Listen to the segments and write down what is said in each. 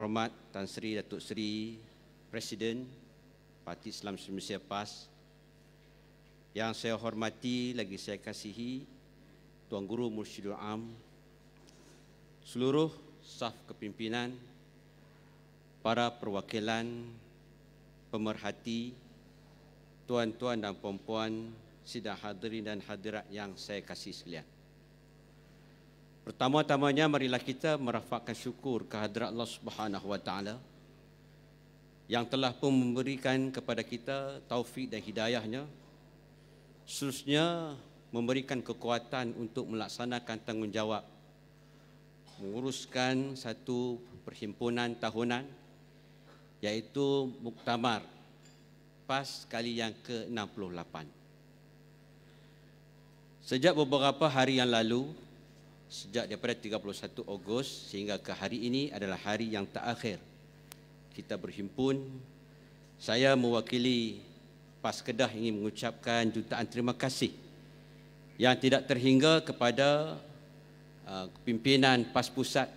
Hormat Tan Sri Datuk Seri Presiden Parti Islam Malaysia PAS, yang saya hormati lagi saya kasihi Tuan Guru Mursyidul Am, seluruh staf kepimpinan, para perwakilan, pemerhati, tuan-tuan dan puan-puan, sidang hadirin dan hadirat yang saya kasih sekalian. Pertama-tamanya marilah kita merafakkan syukur kehadrat Allah Subhanahu wa taala yang telah pun memberikan kepada kita taufik dan hidayahnya, khususnya memberikan kekuatan untuk melaksanakan tanggungjawab menguruskan satu perhimpunan tahunan, iaitu Muktamar PAS kali yang ke-68. Sejak beberapa hari yang lalu, sejak daripada 31 Ogos sehingga ke hari ini adalah hari yang terakhir kita berhimpun. Saya mewakili PAS Kedah ingin mengucapkan jutaan terima kasih yang tidak terhingga kepada pimpinan PAS Pusat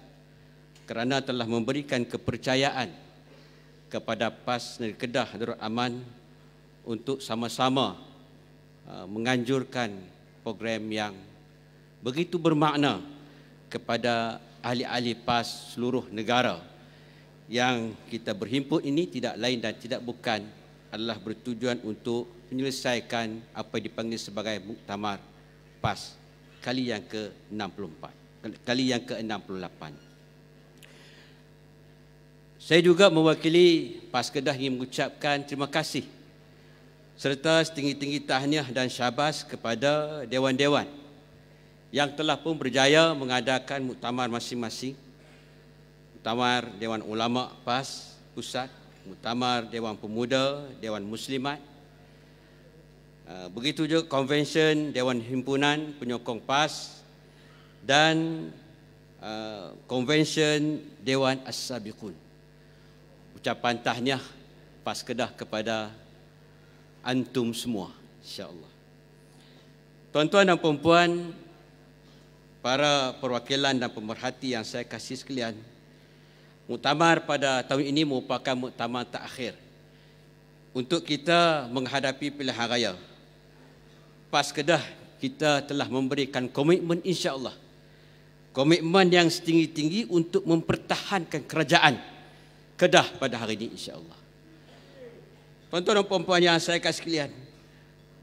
kerana telah memberikan kepercayaan kepada PAS Negeri Kedah Darul Aman untuk sama-sama menganjurkan program yang begitu bermakna kepada ahli-ahli PAS seluruh negara. Yang kita berhimpun ini tidak lain dan tidak bukan adalah bertujuan untuk menyelesaikan apa yang dipanggil sebagai Muktamar PAS kali yang ke-64, kali yang ke-68. Saya juga mewakili PAS Kedah ingin mengucapkan terima kasih serta setinggi-tinggi tahniah dan syabas kepada dewan-dewan yang telah pun berjaya mengadakan muktamar masing-masing. Muktamar Dewan Ulama PAS Pusat, Muktamar Dewan Pemuda, Dewan Muslimat, begitu juga Konvensyen Dewan Himpunan Penyokong PAS dan Konvensyen Dewan As-Sabiqun. Ucapan tahniah PAS Kedah kepada antum semua, insya-Allah. Tuan-tuan dan puan-puan, para perwakilan dan pemerhati yang saya kasih sekalian, muktamar pada tahun ini merupakan muktamar terakhir untuk kita menghadapi pilihan raya. PAS Kedah kita telah memberikan komitmen, insya-Allah, komitmen yang setinggi-tinggi untuk mempertahankan kerajaan Kedah pada hari ini, insya-Allah. Tuan-tuan dan puan-puan yang saya kasih sekalian,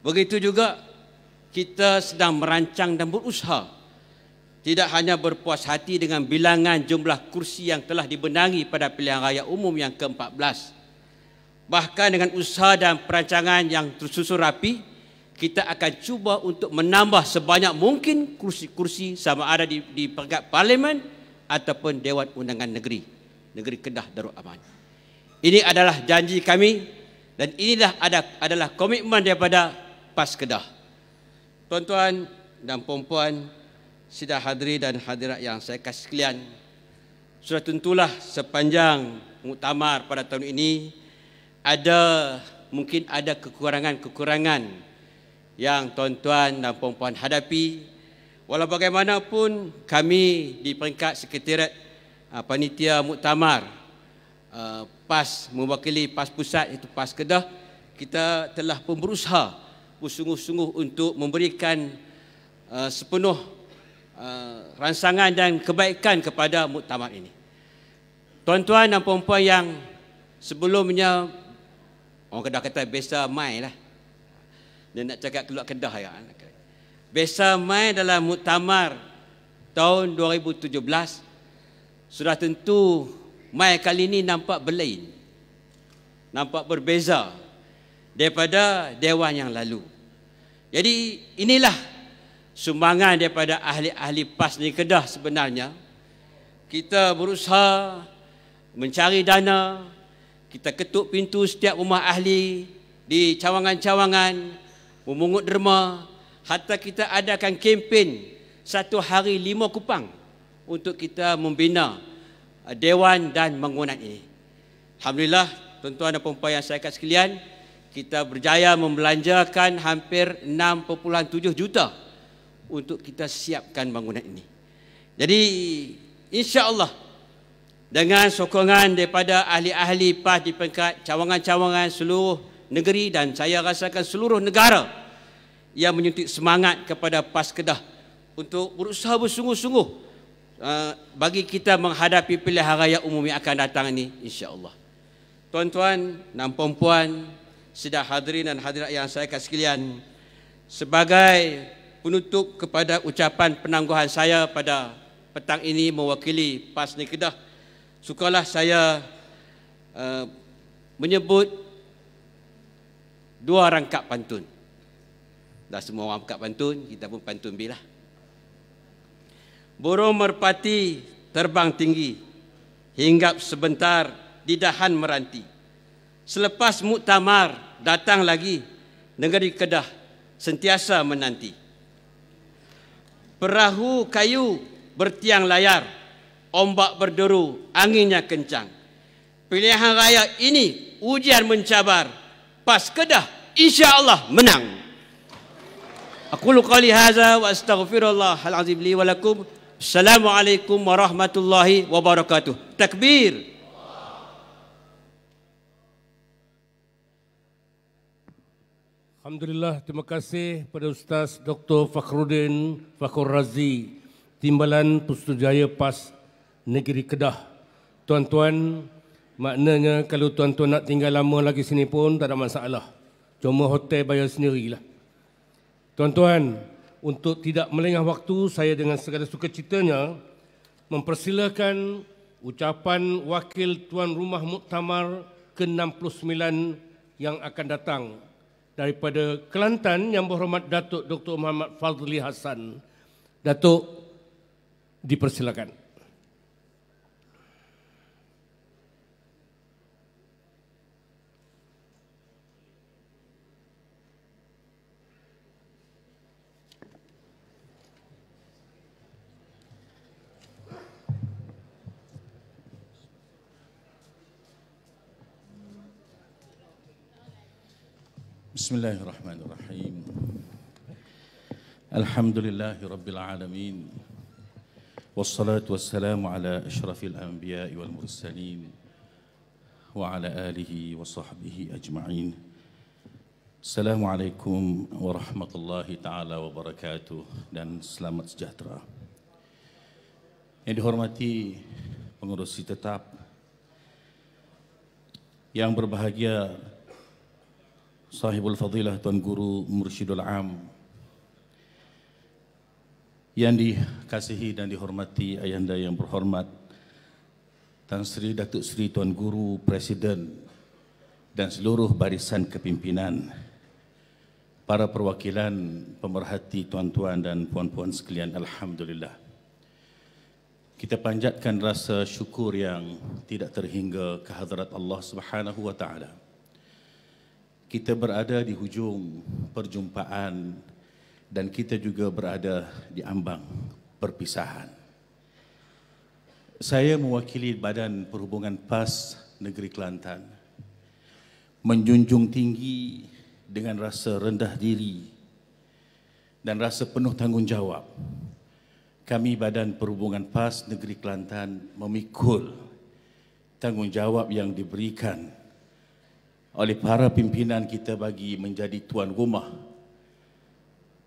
begitu juga kita sedang merancang dan berusaha tidak hanya berpuas hati dengan bilangan jumlah kursi yang telah dibenangi pada pilihan raya umum yang ke-14. Bahkan dengan usaha dan perancangan yang tersusun rapi, kita akan cuba untuk menambah sebanyak mungkin kursi-kursi sama ada di peringkat parlimen ataupun Dewan Undangan Negeri Kedah Darul Aman. Ini adalah janji kami dan inilah adalah komitmen daripada PAS Kedah. Tuan-tuan dan puan-puan, sidang hadirin dan hadirat yang saya kasih sekalian, sudah tentulah sepanjang muktamar pada tahun ini mungkin ada kekurangan-kekurangan yang tuan-tuan dan puan-puan hadapi. Walau bagaimanapun kami di peringkat sekretariat panitia muktamar PAS mewakili PAS Pusat itu PAS Kedah, kita telah pun berusaha bersungguh-sungguh untuk memberikan sepenuh ransangan dan kebaikan kepada muktamar ini. Tuan-tuan dan puan-puan yang sebelumnya, orang Kedah kata biasa mai lah, dia nak cakap keluar Kedah ya. Biasa mai dalam muktamar tahun 2017, sudah tentu mai kali ini nampak berlain, nampak berbeza daripada dewan yang lalu. Jadi inilah sumbangan daripada ahli-ahli PAS Negeri Kedah. Sebenarnya kita berusaha mencari dana, kita ketuk pintu setiap rumah ahli di cawangan-cawangan, memungut derma, hatta kita adakan kempen 1 hari 5 kupang untuk kita membina dewan dan bangunan ini. Alhamdulillah, tuan-tuan dan puan-puan yang saya kasih sekalian, kita berjaya membelanjakan hampir 6.7 juta untuk kita siapkan bangunan ini. Jadi insya-Allah dengan sokongan daripada ahli-ahli PAS di peringkat cawangan-cawangan seluruh negeri dan saya rasakan seluruh negara yang menyuntik semangat kepada PAS Kedah untuk berusaha bersungguh-sungguh bagi kita menghadapi pilihan raya umum yang akan datang ini, insya-Allah. Tuan-tuan dan puan-puan, sidang hadirin dan hadirat yang saya kasih sekalian, sebagai penutup kepada ucapan penangguhan saya pada petang ini mewakili PAS Negeri Kedah, sukalah saya menyebut dua rangkap pantun. Dah semua orang angkat pantun, kita pun pantun bilah. Burung merpati terbang tinggi, hinggap sebentar di dahan meranti. Selepas muktamar datang lagi, negeri Kedah sentiasa menanti. Perahu kayu bertiang layar, ombak berderu, anginnya kencang. Pilihan raya ini ujian mencabar, PAS Kedah insya-Allah menang. Aqulu qouli hadza wa astaghfirullahal azim li wa lakum. Assalamualaikum warahmatullahi wabarakatuh. Takbir. Alhamdulillah, terima kasih pada Ustaz Dr. Fakhruddin Fakhur Razi, Timbalan Pustujaya PAS Negeri Kedah. Tuan-tuan, maknanya kalau tuan-tuan nak tinggal lama lagi sini pun tak ada masalah. Cuma hotel bayar sendirilah. Tuan-tuan, untuk tidak melengah waktu, saya dengan segala sukacitanya mempersilakan ucapan wakil tuan rumah muktamar ke-69 yang akan datang daripada Kelantan yang berhormat Datuk Dr. Muhammad Fadli Hassan. Datuk, dipersilakan. Bismillahirrahmanirrahim. Alhamdulillahi rabbil alamin. Wassalatu wassalamu ala asyrafil anbiya'i wal mursalin wa ala alihi wa sahbihi ajma'in. Assalamualaikum warahmatullahi taala wabarakatuh dan selamat sejahtera. Yang dihormati pengurusi tetap, yang berbahagia Sahibul Fadilah Tuan Guru Mursyidul Am, yang dikasihi dan dihormati Ayahanda yang berhormat Tan Sri Datuk Sri Tuan Guru Presiden dan seluruh barisan kepimpinan, para perwakilan pemerhati tuan-tuan dan puan-puan sekalian, alhamdulillah. Kita panjatkan rasa syukur yang tidak terhingga kehadrat Allah Subhanahu wa taala. Kita berada di hujung perjumpaan dan kita juga berada di ambang perpisahan. Saya mewakili Badan Perhubungan PAS Negeri Kelantan menjunjung tinggi dengan rasa rendah diri dan rasa penuh tanggungjawab. Kami Badan Perhubungan PAS Negeri Kelantan memikul tanggungjawab yang diberikan oleh para pimpinan kita bagi menjadi tuan rumah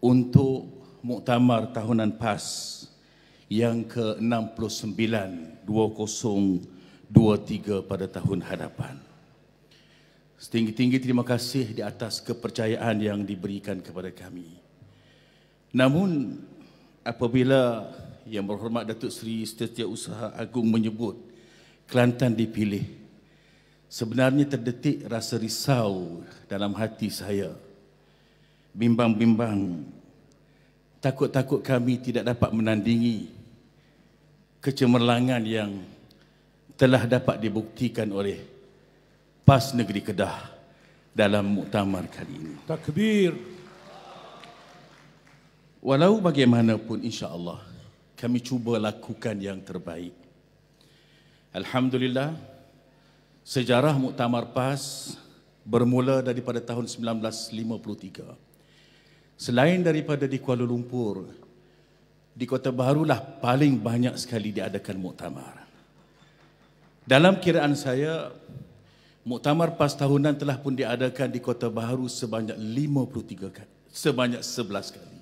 untuk muktamar tahunan PAS yang ke-69 2023 pada tahun hadapan. Setinggi-tinggi terima kasih di atas kepercayaan yang diberikan kepada kami. Namun apabila yang berhormat Datuk Seri Setiausaha Agung menyebut Kelantan dipilih, sebenarnya terdetik rasa risau dalam hati saya. Bimbang-bimbang, takut-takut kami tidak dapat menandingi kecemerlangan yang telah dapat dibuktikan oleh PAS Negeri Kedah dalam muktamar kali ini. Takbir. Walau bagaimanapun, insya-Allah kami cuba lakukan yang terbaik. Alhamdulillah, sejarah muktamar PAS bermula daripada tahun 1953. Selain daripada di Kuala Lumpur, di Kota Barulah paling banyak sekali diadakan muktamar. Dalam kiraan saya, muktamar PAS tahunan telah pun diadakan di Kota Baharu sebanyak 53 kali, sebanyak 11 kali.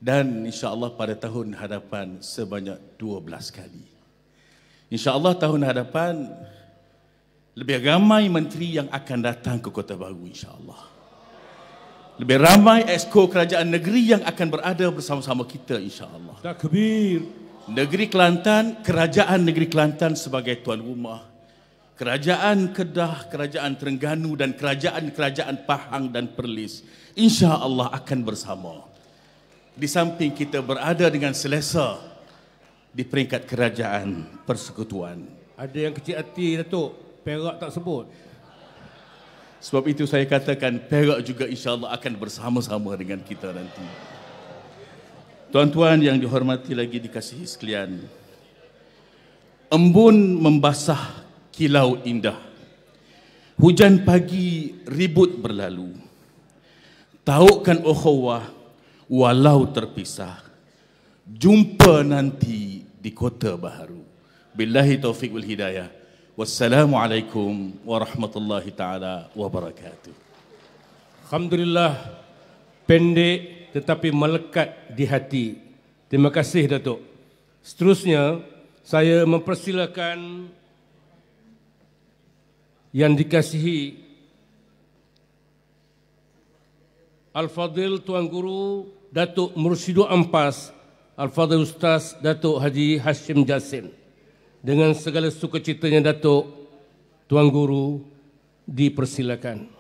Dan insya-Allah pada tahun hadapan sebanyak 12 kali. Insya-Allah tahun hadapan lebih ramai menteri yang akan datang ke Kota Baharu, insya-Allah. Lebih ramai exco kerajaan negeri yang akan berada bersama-sama kita, insya-Allah. Takbir. Negeri Kelantan, kerajaan negeri Kelantan sebagai tuan rumah, kerajaan Kedah, kerajaan Terengganu dan kerajaan-kerajaan Pahang dan Perlis, insya-Allah akan bersama. Di samping kita berada dengan selesa di peringkat kerajaan persekutuan. Ada yang kecil hati, Datuk. Perak tak sebut. Sebab itu saya katakan Perak juga insya-Allah akan bersama-sama dengan kita nanti. Tuan-tuan yang dihormati lagi dikasihi sekalian, embun membasah kilau indah. Hujan pagi ribut berlalu. Taukkan ukhuwah walau terpisah. Jumpa nanti di Kota Baharu. Billahi taufiq wal hidayah. Wassalamualaikum warahmatullahi taala wabarakatuh. Alhamdulillah, pendek tetapi melekat di hati. Terima kasih, Datuk. Seterusnya, saya mempersilakan yang dikasihi Al-Fadhil Tuan Guru Datuk Mursyidul Ampas, Al-Fadhil Ustaz Datuk Haji Hashim Jassin. Dengan segala sukacitanya, Datuk, Tuan Guru, dipersilakan.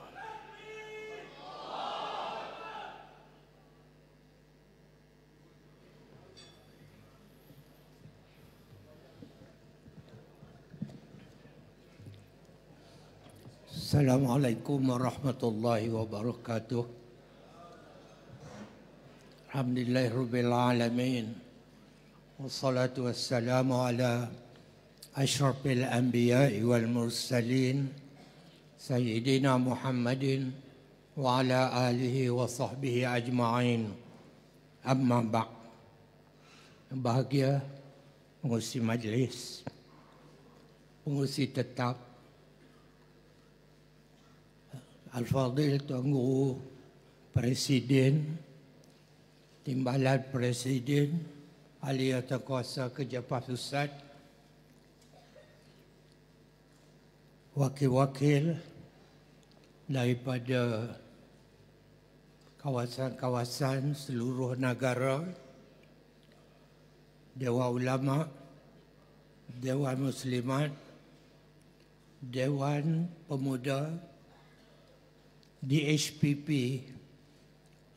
Assalamualaikum warahmatullahi wabarakatuh. Alhamdulillahirabbil alamin. Wassalatu wassalamu ala asyrafil anbiya'i wal mursalin sayyidina Muhammadin wa ala alihi wa sahbihi ajma'in. Amma ba'd. Bahagia pengurusi majlis, pengurusi tetap, Al-Fadhil Tuan Guru Presiden, Timbalan Presiden, Ahli Kuasa Kerja Pusat, wakil-wakil daripada kawasan-kawasan seluruh negara, Dewan Ulama, Dewan Muslimat, Dewan Pemuda, DHPP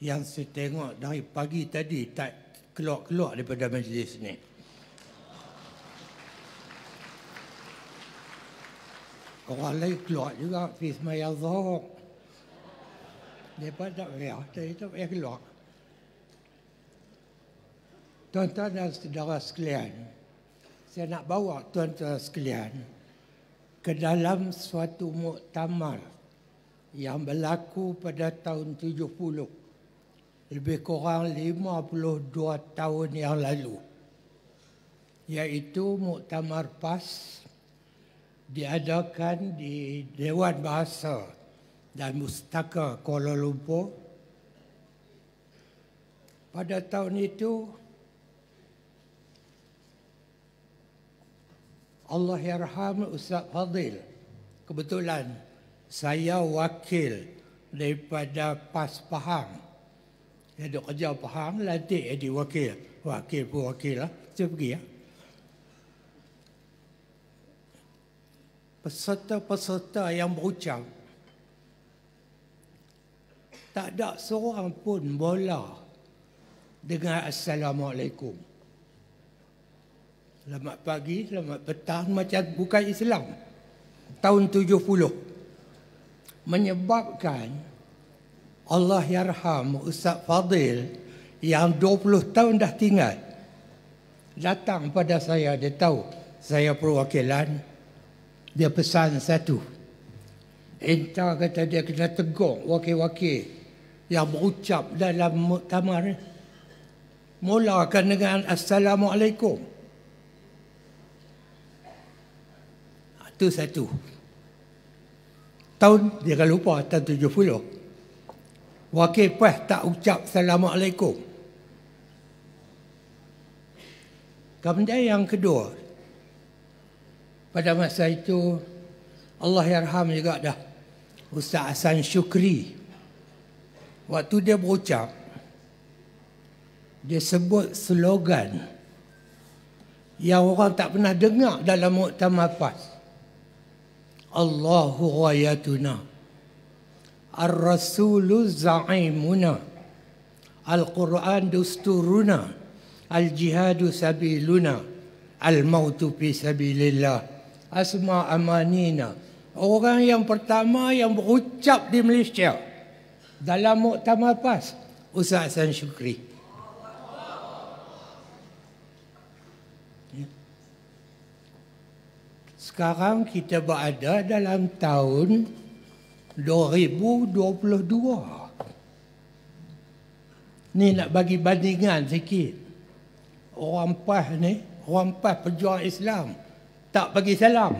yang saya tengok dari pagi tadi tak keluar-keluar daripada majlis ni. Orang lain keluar juga pergi semayang Zuhur. Mereka tak payah, dia tak payah keluar. Tuan-tuan dan saudara sekalian, saya nak bawa tuan-tuan sekalian ke dalam suatu muktamar yang berlaku pada tahun 70, lebih kurang 52 tahun yang lalu, iaitu Muktamar PAS diadakan di Dewan Bahasa dan Pustaka Kuala Lumpur. Pada tahun itu, Allahyarham Ustaz Fadhil, kebetulan saya wakil daripada PAS Pahang. Saya duduk kerja Pahang, lantik jadi wakil. Wakil pun wakil lah. Saya pergi ya. Peserta-peserta yang berucap, tak ada seorang pun bola dengan Assalamualaikum. Selamat pagi, selamat petang, macam bukan Islam. Tahun 70. Menyebabkan Allahyarham Ustaz Fadhil yang 20 tahun dah tinggal datang pada saya. Dia tahu saya perwakilan. Dia pesan satu, entah kata dia kena tegur wakil-wakil yang berucap dalam muktamar ni. Mulakan dengan Assalamualaikum. Itu satu. Tahun, jangan lupa, tahun 70. Wakil PAS tak ucap Assalamualaikum. Kemudian yang kedua, pada masa itu, Allah yarham juga dah, Ustaz Hasan Syukri. Waktu dia berucap, dia sebut slogan yang orang tak pernah dengar dalam muktamar PAS. Allahu ghayatuna, Ar-Rasulu za'imuna, Al-Quran dusturuna, Al-Jihadu sabiluna, Al-Mautu fi sabilillah, Asma amanina. Orang yang pertama yang berucap di Malaysia dalam muktamar PAS, Ustaz Hasan Syukri. Sekarang kita berada dalam tahun 2022. Ni nak bagi bandingan sikit. Orang PAS ni, orang PAS pejuang Islam, tak bagi salam.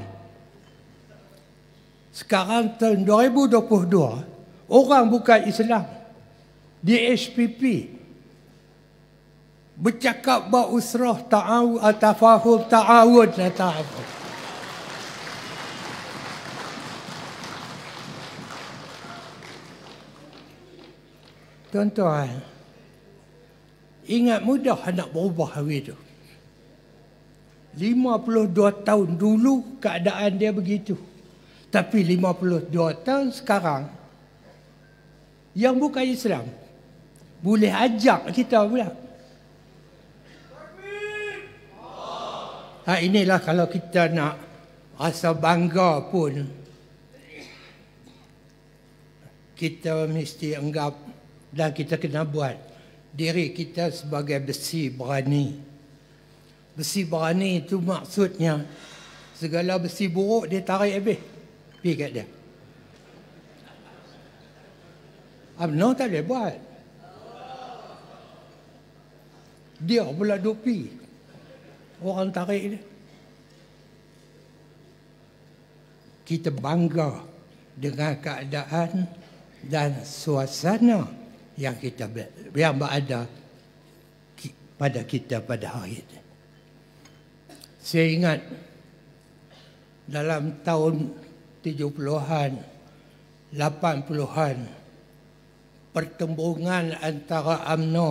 Sekarang tahun 2022, orang bukan Islam di HPP bercakap bahawa usrah ta'awun, tafahum ta'awun dan ta'awun. Tuan-tuan, ingat mudah nak berubah hari itu. 52 tahun dulu keadaan dia begitu. Tapi 52 tahun sekarang, yang bukan Islam boleh ajak kita pula. Inilah kalau kita nak rasa bangga pun, kita mesti anggap dan kita kena buat diri kita sebagai besi berani. Besi berani itu maksudnya segala besi buruk dia tarik habis. Pergi kat dia. UMNO tak boleh buat. Dia pula dupi. Orang tarik dia. Kita bangga dengan keadaan dan suasana yang kita yang berada pada kita pada hari ini. Saya ingat dalam tahun 70-an, 80-an, pertembungan antara UMNO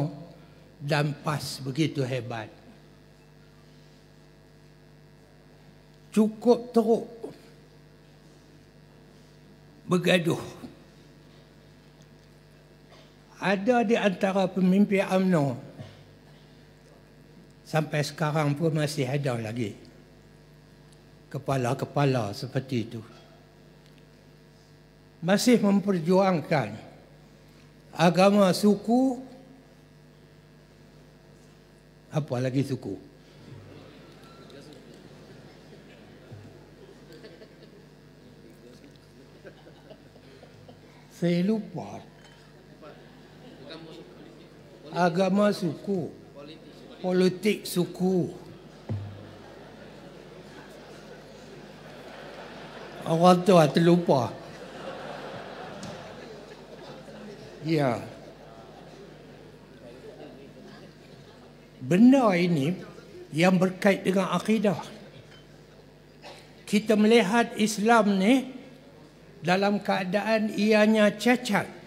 dan PAS begitu hebat. Cukup teruk bergaduh. Ada di antara pemimpin UMNO sampai sekarang pun masih ada lagi kepala-kepala seperti itu. Masih memperjuangkan agama suku, apa lagi suku? Saya lupa. Agama suku, politik suku. Orang tu terlupa. Ya. Benda ini yang berkait dengan akidah. Kita melihat Islam ni dalam keadaan ianya cacat.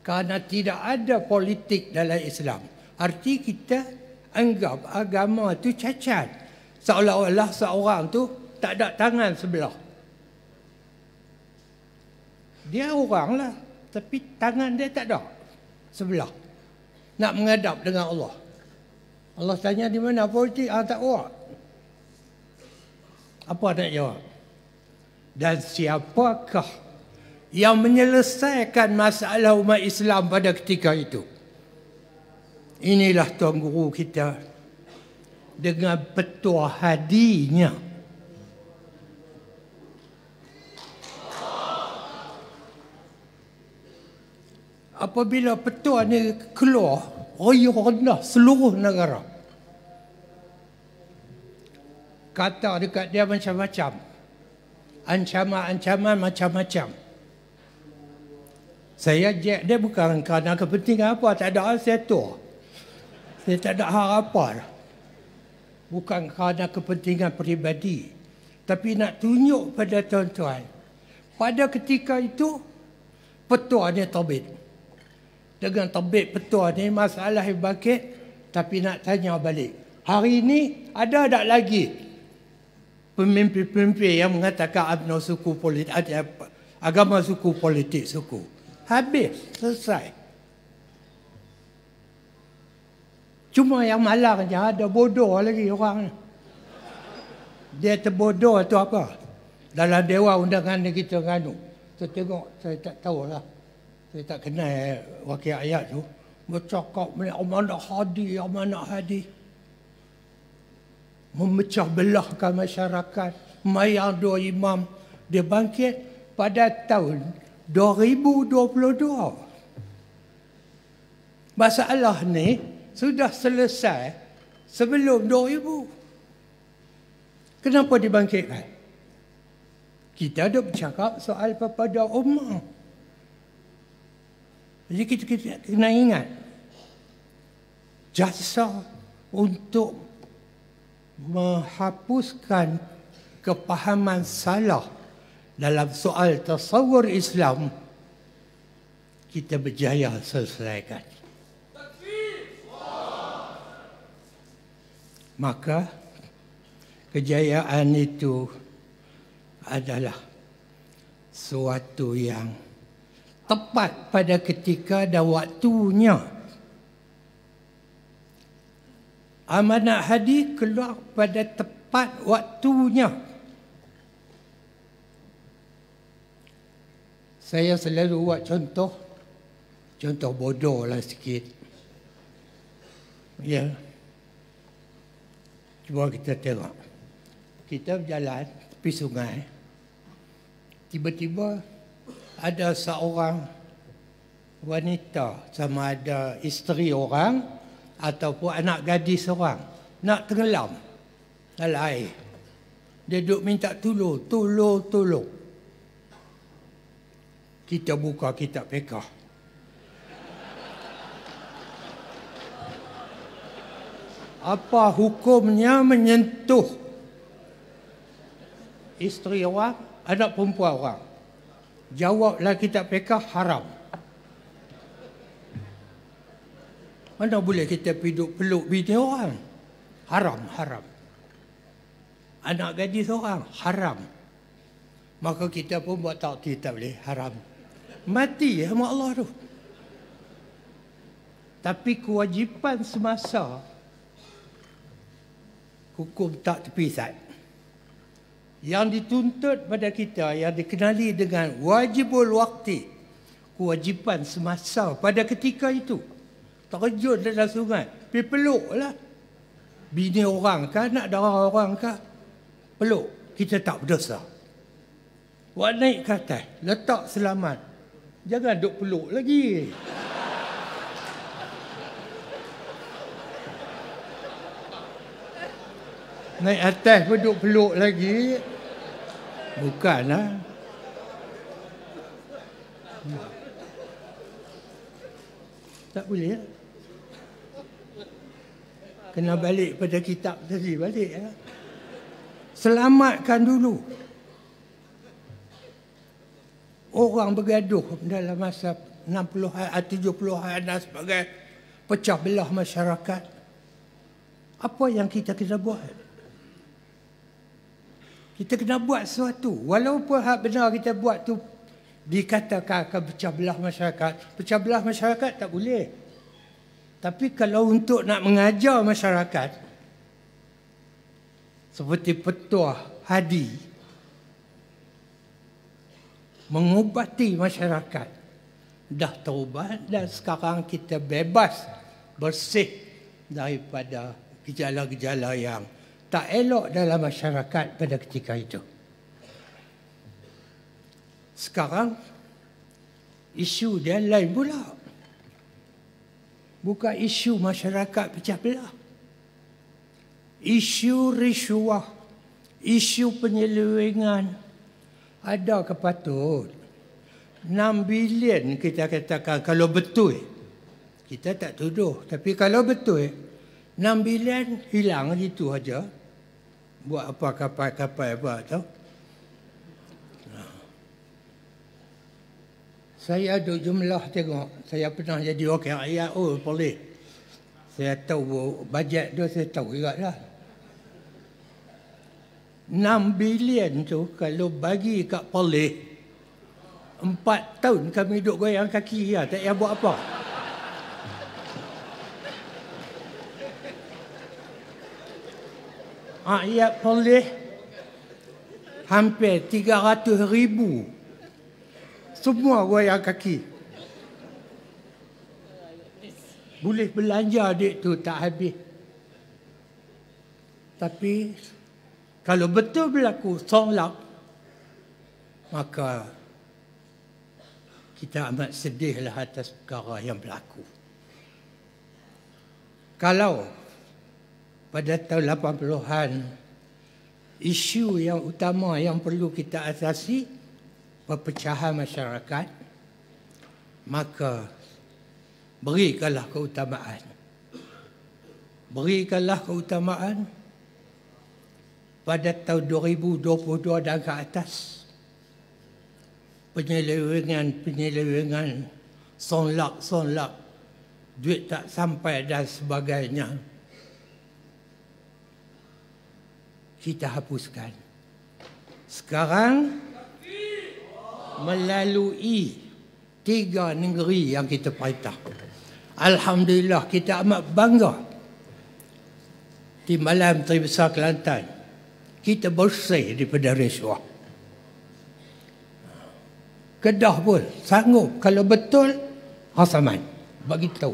Kerana tidak ada politik dalam Islam. Arti kita anggap agama itu cacat. Seolah-olah seorang tu tak ada tangan sebelah. Dia orang lah. Tapi tangan dia tak ada sebelah. Nak menghadap dengan Allah. Allah tanya di mana politik? Tak buat. Apa nak jawab? Dan siapakah yang menyelesaikan masalah umat Islam pada ketika itu? Inilah Tuan Guru kita dengan petua hadinya. Apabila petua ni keluar, royuh rendah seluruh negara. Kata dekat dia macam-macam. ancaman-ancaman macam-macam. Saya jack dia bukan kerana kepentingan apa, tak ada setor. Saya tak ada harapan. Bukan kerana kepentingan peribadi. Tapi nak tunjuk pada tuan-tuan, pada ketika itu, petua ni terbit. Dengan terbit petua ni, masalah yang bangkit, tapi nak tanya balik. Hari ini, ada tak lagi pemimpin-pemimpin yang mengatakan UMNO suku politik, agama suku, politik suku? Habis, selesai. Cuma yang malangnya ada bodoh lagi orang. Dia terbodoh tu apa? Dalam Dewan Undangan ni kita nganu. Saya tengok, saya tak tahulah. Saya tak kenal wakil ayat tu. Bercakap amanah hadi. Memecah belahkan masyarakat. Mayang dua imam. Dia bangkit pada tahun 2022. Masalah ni sudah selesai sebelum 2000. Kenapa dibangkitkan? Kita ada bercakap soal pada ummah. Jadi kita kena ingat, jasa untuk menghapuskan kepahaman salah dalam soal tasawur Islam, kita berjaya selesaikan. Maka kejayaan itu adalah suatu yang tepat pada ketika dan waktunya. Amanah hadi keluar pada tepat waktunya. Saya selalu buat contoh bodoh lah sikit. Ya. Cuba kita tengok. Kita berjalan tepi sungai. Tiba-tiba ada seorang wanita, sama ada isteri orang ataupun anak gadis orang, nak tenggelam dalam air. Dia duduk minta tolong. Kita buka kitab fiqh. Apa hukumnya menyentuh isteri orang, anak perempuan orang? Jawablah kitab fiqh, haram. Mana boleh kita peluk bini orang? Haram. Anak gadis orang, haram. Maka kita pun buat taktib, tak boleh, haram. Mati sama Allah tu. Tapi kewajipan semasa, hukum tak terpisah. Yang dituntut pada kita, yang dikenali dengan wajibul waqti, kewajipan semasa pada ketika itu. Terjun dalam sungai, pergi peluk lah. Bini orang kah, nak darah orang kah, peluk. Kita tak berdosa. Buat naik ke atas, letak selamat. Jangan duk peluk lagi. Naik atas pun duk peluk lagi. Bukanlah. Tak boleh. Kena balik pada kitab tadi, balik. Selamatkan dulu. Orang bergaduh dalam masa 60-an, 70-an dan sebagainya, pecah belah masyarakat. Apa yang kita kena buat? Kita kena buat sesuatu. Walaupun hak benar kita buat tu dikatakan akan pecah belah masyarakat. Pecah belah masyarakat tak boleh. Tapi kalau untuk nak mengajar masyarakat, seperti petua hadi, mengubati masyarakat, dah taubat dan sekarang kita bebas, bersih daripada gejala-gejala yang tak elok dalam masyarakat pada ketika itu. Sekarang isu dia lain pula. Bukan isu masyarakat pecah belah. Isu risuah, isu penyelewengan, Ada kepatut 6 bilion kita katakan kalau betul. Kita tak tuduh. Tapi kalau betul 6 bilion hilang gitu aja. Buat apa kapal-kapal apa tau. Saya ada jumlah tengok. Saya pernah jadi wakil rakyat. Oh boleh. Saya tahu bajet tu saya tahu juga lah. 6 bilion tu kalau bagi kat polis 4 tahun kami duduk goyang kaki ya, tak payah buat apa. Rakyat polis hampir 300,000 semua goyang kaki. Boleh belanja duit tu tak habis. Tapi kalau betul berlaku tolak, maka kita amat sedihlah atas perkara yang berlaku. Kalau pada tahun 80-an isu yang utama yang perlu kita atasi perpecahan masyarakat, maka berikanlah keutamaan. Berikanlah keutamaan pada tahun 2022 dan ke atas. Penyelewengan, sonlak, duit tak sampai dan sebagainya, kita hapuskan. Sekarang melalui 3 negeri yang kita perintah. Alhamdulillah, kita amat bangga. Timbalan Menteri Besar Kelantan, kita bersih daripada risuah. Kedah pun sanggup kalau betul Hasaman bagi tahu.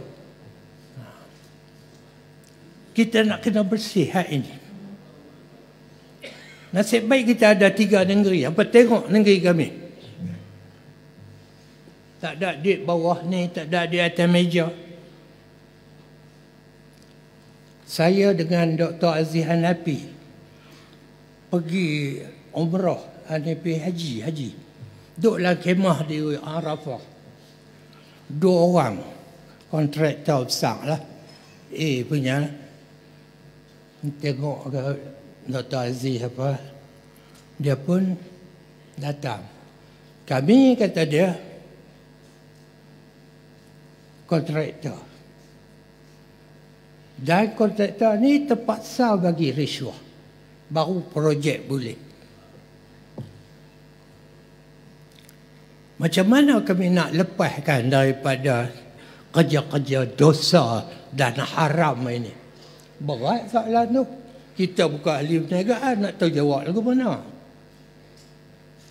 Kita nak kena bersih hari ini. Nasib baik kita ada 3 negeri. Apa tengok negeri kami. Tak ada di bawah ni, tak ada di atas meja. Saya dengan Dr. Aziz Hanafi pergi umrah, pergi haji. Duduklah kemah di Arafah. 2 orang kontraktor besar lah. Punya. Tengok ke Dr. Aziz apa. Dia pun datang. Kami kata dia kontraktor. Dan kontraktor ni terpaksa bagi risuah. Baru projek boleh. Macam mana kami nak lepaskan daripada kerja-kerja dosa dan haram ini? Berat soalan tu. Kita bukan ahli perniagaan, nak tahu jawab lagu mana.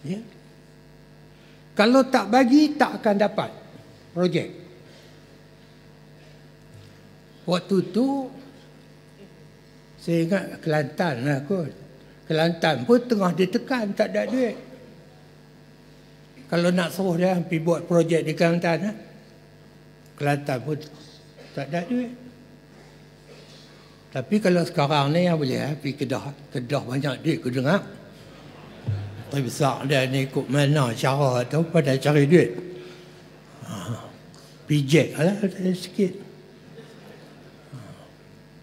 Ya? Kalau tak bagi, tak akan dapat projek. Waktu tu, saya ingat Kelantan lah kot. Kelantan pun tengah ditekan, tak ada duit. Kalau nak suruh dia pergi buat projek di Kelantan, Kelantan pun tak ada duit. Tapi kalau sekarang ni yang boleh pergi Kedah. Kedah banyak duit aku dengar. Tapi besar dia ni ikut mana cara tu pada cari duit. Pijek lah sikit.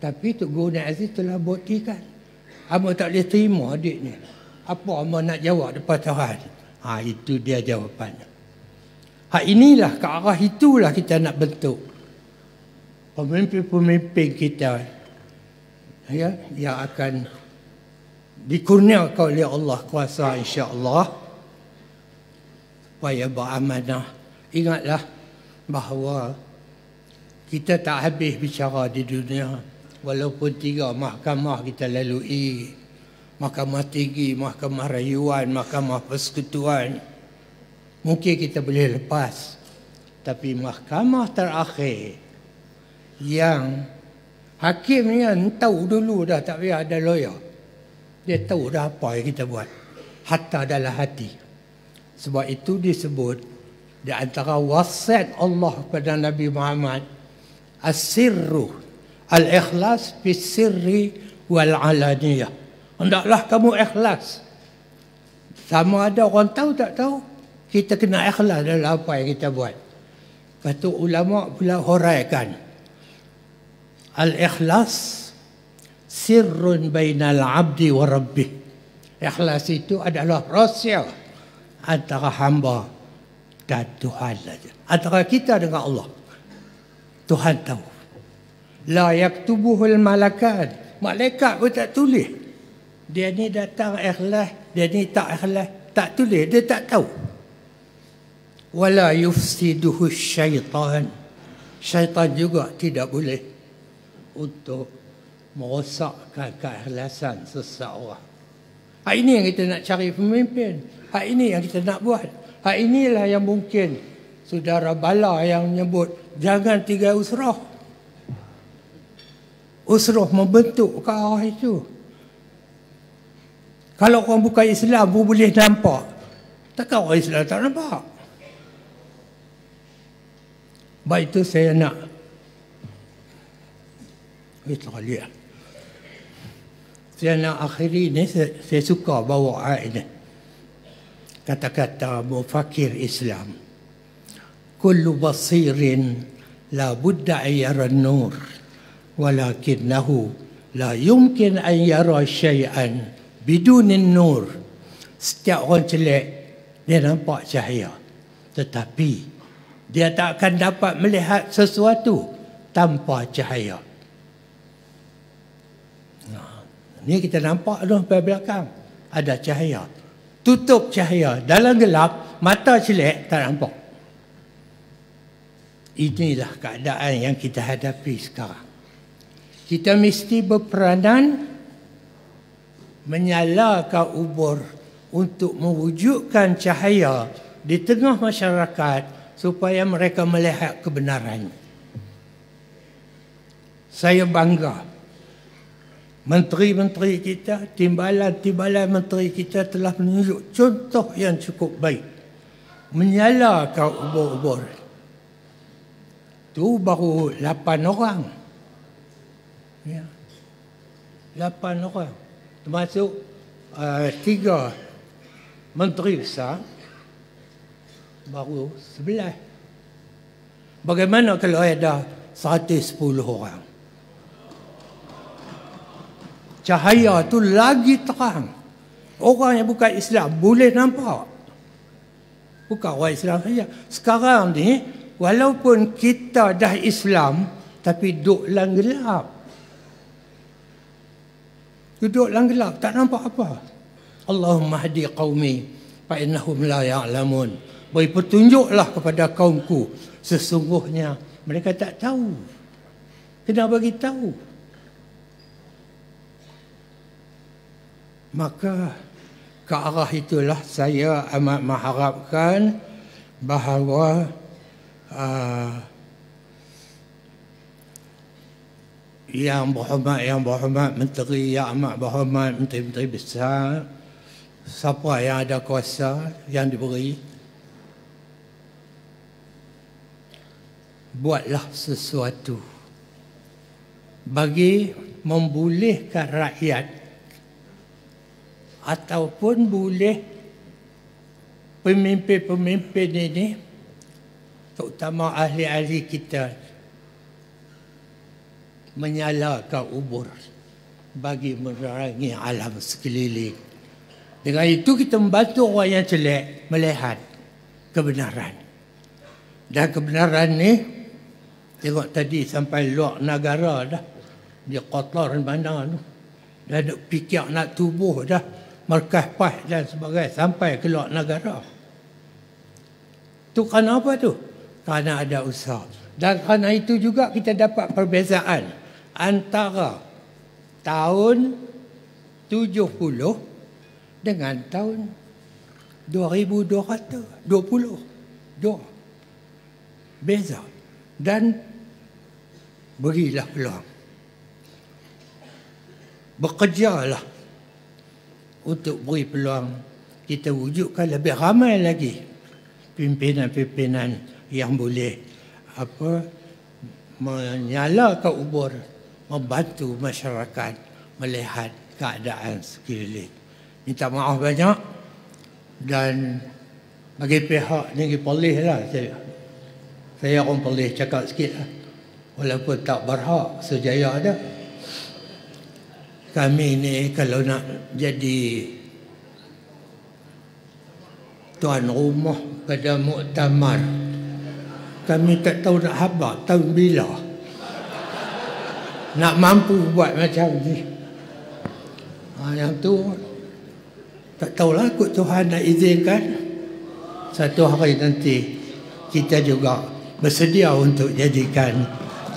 Tapi Tok Guru Nek Aziz telah buktikan. Hamba tak boleh terima duit ni. Apa hamba nak jawab depan Tuhan? Itu dia jawapannya. Inilah ke arah itulah kita nak bentuk pemimpin-pemimpin kita, ya, yang akan dikurniakan oleh Allah kuasa insya-Allah supaya beramanah. Ingatlah bahawa kita tak habis bicara di dunia. Walaupun 3 mahkamah kita lalui, mahkamah tinggi, mahkamah rayuan, mahkamah persekutuan, mungkin kita boleh lepas. Tapi mahkamah terakhir yang hakim ni tahu dulu dah, tak payah ada lawyer. Dia tahu dah apa yang kita buat, hatta dalam hati. Sebab itu disebut di antara wasiat Allah kepada Nabi Muhammad, as-sirru al-ikhlas bis-sirri wal-alaniyah. Hendaklah kamu ikhlas Sama ada orang tahu tak tahu, kita kena ikhlas dalam apa yang kita buat. Kata ulama pula huraikan, al-ikhlas sirrun bainal abdi wa rabbih. Ikhlas itu adalah rahsia antara hamba dan Tuhan saja. Antara kita dengan Allah. Tuhan tahu. La yaktubuhul malakat. Malaikat pun tak tulis. Dia ni datang ikhlas, dia ni tak ikhlas, tak tulis, dia tak tahu. Wala yufsiduhu syaitan. Syaitan juga tidak boleh untuk merosakkan keikhlasan seseorang. Hak ini yang kita nak cari pemimpin. Hak ini yang kita nak buat. Hak inilah yang mungkin saudara Bala yang menyebut jangan 3 usrah. Usrah membentuk ke arah itu. Kalau orang bukan Islam pun boleh nampak. Takkan orang Islam tak nampak. Baik itu saya nak saya nak akhiri ini, saya suka bawa ayat ini. Kata-kata mufakir Islam. Kullu basirin la budda yara an-nur walakinnahu la yumkin an yara syai'an bidun an-nur. Setiap orang celek dia nampak cahaya, tetapi dia tak akan dapat melihat sesuatu tanpa cahaya. Ni kita nampak tu sampai belakang ada cahaya. Tutup cahaya dalam gelap, mata celek tak nampak. Inilah keadaan yang kita hadapi sekarang. Kita mesti berperanan menyalakan ubur untuk mewujudkan cahaya di tengah masyarakat supaya mereka melihat kebenaran. Saya bangga menteri-menteri kita, timbalan-timbalan menteri kita telah menunjuk contoh yang cukup baik. Menyalakan ubur-ubur. Itu baru 8 orang. Ya. 8 orang. Termasuk 3 menteri besar. Baru 11. Bagaimana kalau ada 110 orang? Cahaya tu lagi terang. Orang yang bukan Islam boleh nampak. Bukan orang Islam saja. Sekarang ni, walaupun kita dah Islam, tapi duduk dalam gelap. Duduk dalam gelap, tak nampak apa. Allahumma hadi qaumi fa innahum la ya'lamun. Beri petunjuklah kepada kaumku. Sesungguhnya mereka tak tahu. Kena bagi tahu. Maka ke arah itulah saya amat mengharapkan bahawa yang berhormat menteri, yang amat berhormat menteri-menteri besar, siapa yang ada kuasa yang diberi, buatlah sesuatu bagi membolehkan rakyat ataupun boleh pemimpin-pemimpin ini, terutama ahli-ahli kita, menyalakan ubur bagi menerangi alam sekeliling. Dengan itu kita membantu orang yang celak melihat kebenaran. Dan kebenaran ni, tengok tadi sampai luar negara dah. Di Qatar mana tu. Dah nak fikir nak tubuh dah. Markah PAS dan sebagainya sampai ke luar negara. Itu kerana apa tu? Kerana ada usaha. Dan kerana itu juga kita dapat perbezaan antara tahun 70 dengan tahun 2220. Dua. Beza. Dan berilah peluang. Bekerjalah untuk beri peluang kita wujudkan lebih ramai lagi pimpinan-pimpinan yang boleh menyalakan ubur, membantu masyarakat melihat keadaan sekeliling. Minta maaf banyak Dan bagi pihak negeri Perlis lah, saya orang Perlis cakap sikit lah. Walaupun tak berhak sejaya ada. Kami ni kalau nak jadi tuan rumah pada muktamar, kami tak tahu nak habaq tahun bila nak mampu buat macam ni. Yang tu tak tahulah, kot Tuhan nak izinkan satu hari nanti kita juga bersedia untuk jadikan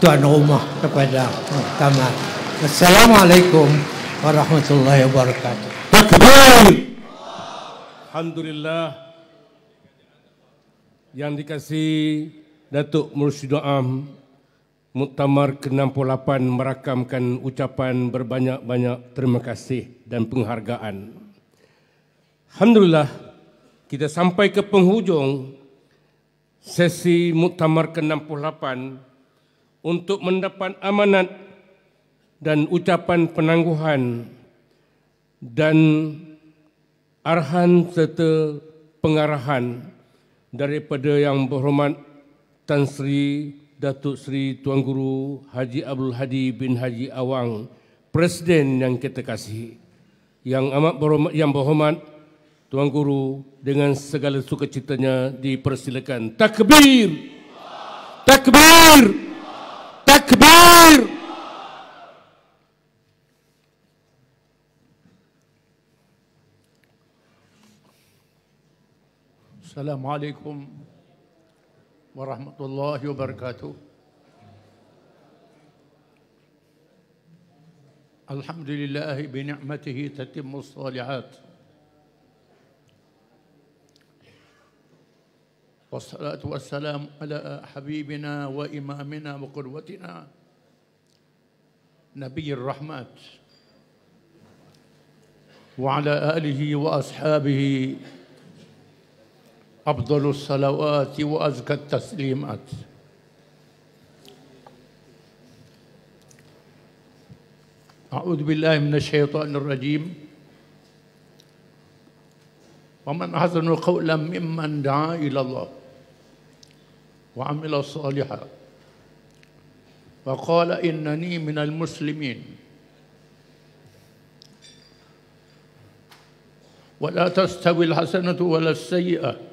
tuan rumah kepada muktamar. Assalamualaikum warahmatullahi wabarakatuh. Takbir. Alhamdulillah. Yang dikasihi Datuk Mursyidul Am, Muktamar ke-68 merakamkan ucapan berbanyak-banyak terima kasih dan penghargaan. Alhamdulillah, kita sampai ke penghujung sesi Muktamar ke-68 untuk mendapat amanat dan ucapan penangguhan dan arahan serta pengarahan daripada Yang Berhormat Tan Sri Datuk Seri Tuan Guru Haji Abdul Hadi bin Haji Awang, Presiden yang kita kasihi. Yang berhormat Tuan Guru dengan segala sukacitanya dipersilakan. Takbir! Takbir! Takbir! Assalamualaikum warahmatullahi wabarakatuh. Alhamdulillah bi ni'matihi tatimmu shalihat. Wassalatu wassalamu ala habibina wa imamina wa qudwatina Nabiyyir Rahmat wa ala alihi wa ashabihi أفضل الصلوات وأزكى التسليمات. أعوذ بالله من الشيطان الرجيم. ومن أحسن قولا ممن دعا إلى الله وعمل صالحا وقال إنني من المسلمين. ولا تستوي الحسنة ولا السيئة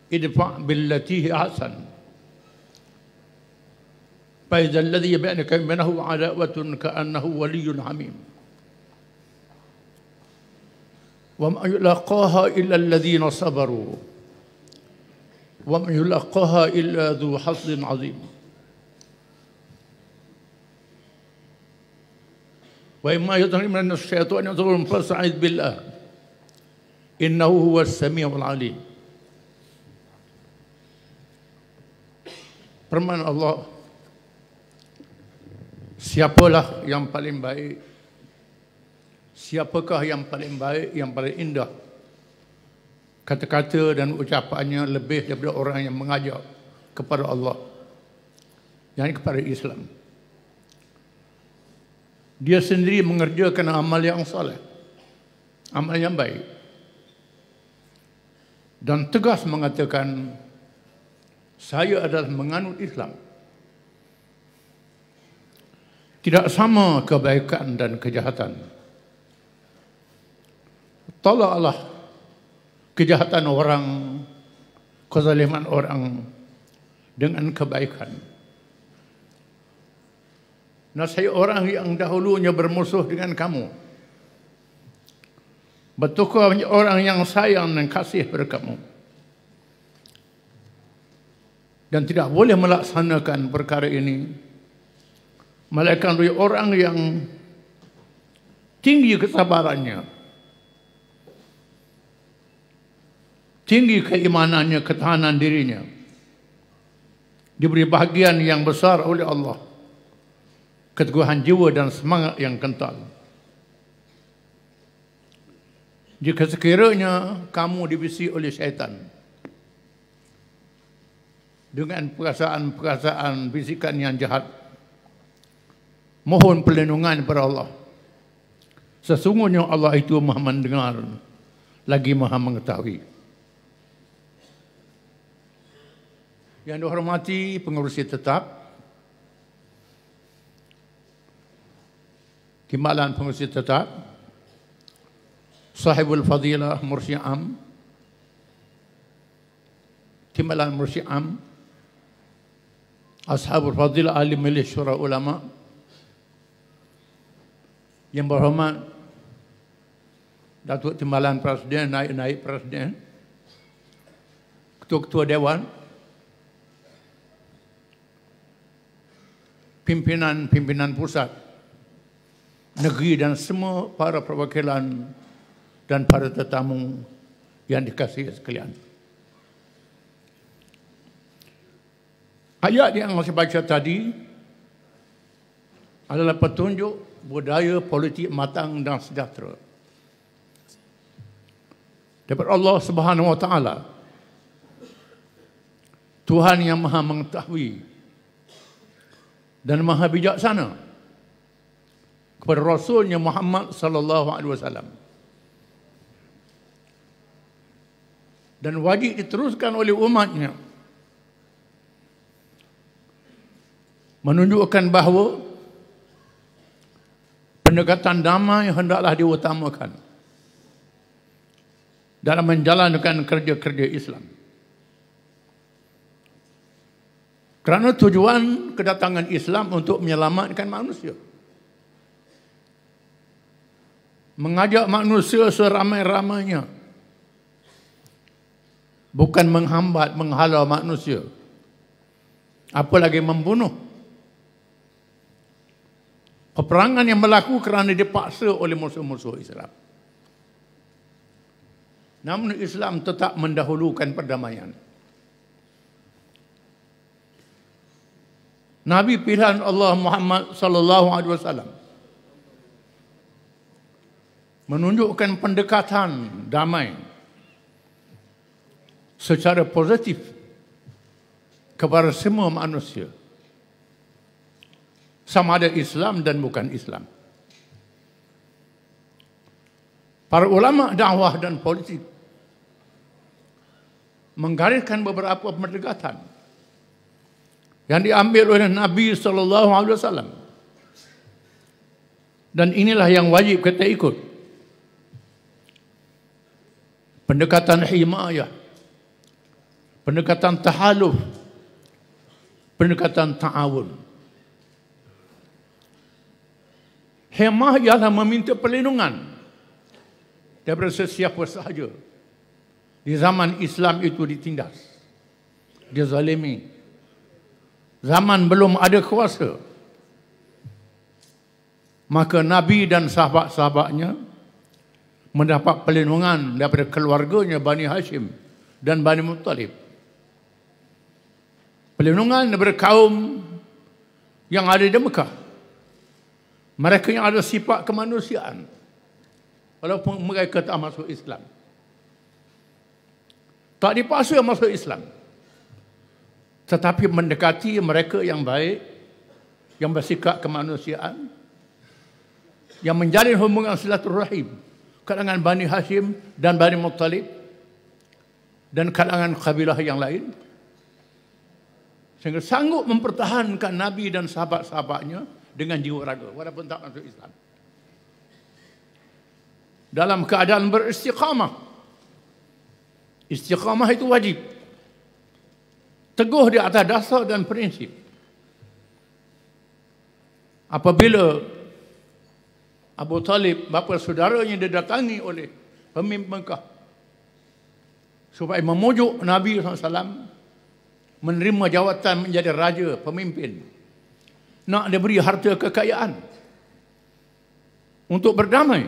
ادفع بالتي هي أحسن فإذا الذي بينك وبينه عداوة كأنه ولي حميم وما يلقاها إلا الذين صبروا وما يلقاها إلا ذو حظ عظيم. وإما يظهر من الشيطان يظهر فاستعذ بالله إنه هو السميع العليم. Firman Allah, siapalah yang paling baik, siapakah yang paling baik, yang paling indah kata-kata dan ucapannya lebih daripada orang yang mengajak kepada Allah, yang kepada Islam. Dia sendiri mengerjakan amal yang saleh, amal yang baik, dan tegas mengatakan, saya adalah menganut Islam. Tidak sama kebaikan dan kejahatan. Tolaklah kejahatan orang, kezaliman orang dengan kebaikan. Nasihat orang yang dahulunya bermusuh dengan kamu, betulkah orang yang sayang dan kasih pada kamu, dan tidak boleh melaksanakan perkara ini melainkan dari orang yang tinggi kesabarannya, tinggi keimanannya, ketahanan dirinya, diberi bahagian yang besar oleh Allah, keteguhan jiwa dan semangat yang kental. Jika sekiranya kamu dibisi oleh syaitan dengan perasaan-perasaan bisikan yang jahat, mohon perlindungan kepada Allah. Sesungguhnya Allah itu Maha mendengar lagi Maha mengetahui. Yang dihormati pengerusi tetap, Timbalan pengerusi tetap, Sahibul Fadilah Mursyid Am, Timbalan Mursyid Am, Ashabul Fadilah Ahli Majlis Syura Ulama, yang berhormat Datuk Timbalan Presiden, Naib Presiden, Ketua-Ketua Dewan, pimpinan pusat, negeri dan semua para perwakilan dan para tetamu yang dikasihi sekalian. Ayat yang saya baca tadi adalah petunjuk budaya politik matang dan sejahtera daripada Allah Subhanahu Wa Taala, Tuhan yang Maha mengetahui dan Maha bijaksana, kepada Rasulnya Muhammad sallallahu alaihi wasallam, dan wajib diteruskan oleh umatnya, menunjukkan bahawa pendekatan damai hendaklah diutamakan dalam menjalankan kerja-kerja Islam. Kerana tujuan kedatangan Islam untuk menyelamatkan manusia, mengajak manusia seramai-ramainya, bukan menghambat, menghalau manusia, apalagi membunuh. Peperangan yang berlaku kerana dipaksa oleh musuh-musuh Islam. Namun Islam tetap mendahulukan perdamaian. Nabi pilihan Allah Muhammad sallallahu alaihi wasallam menunjukkan pendekatan damai secara positif kepada semua manusia, sama ada Islam dan bukan Islam. Para ulama dakwah dan politik menggariskan beberapa pendekatan yang diambil oleh Nabi sallallahu alaihi wasallam, dan inilah yang wajib kita ikut. Pendekatan himayah, pendekatan tahaluf, pendekatan ta'awun. Himah ialah meminta perlindungan daripada sesiapa sahaja. Di zaman Islam itu ditindas, dizalimi. Zaman belum ada kuasa, maka Nabi dan sahabat-sahabatnya mendapat perlindungan daripada keluarganya Bani Hashim dan Bani Muttalib. Perlindungan daripada kaum yang ada di Mekah, mereka yang ada sifat kemanusiaan, walaupun mereka tak masuk Islam, tak dipaksa masuk Islam, tetapi mendekati mereka yang baik, yang bersikap kemanusiaan, yang menjalin hubungan silaturahim, kalangan Bani Hashim dan Bani Muttalib dan kalangan kabilah yang lain, sehingga sanggup mempertahankan Nabi dan sahabat-sahabatnya dengan jiwa raga walaupun tak masuk Islam, dalam keadaan beristiqamah. Istiqamah itu wajib, teguh di atas dasar dan prinsip. Apabila Abu Talib, bapa saudaranya, didatangi oleh pemimpin Mekah supaya memujuk Nabi SAW menerima jawatan menjadi raja, pemimpin, nak diberi harta kekayaan untuk berdamai,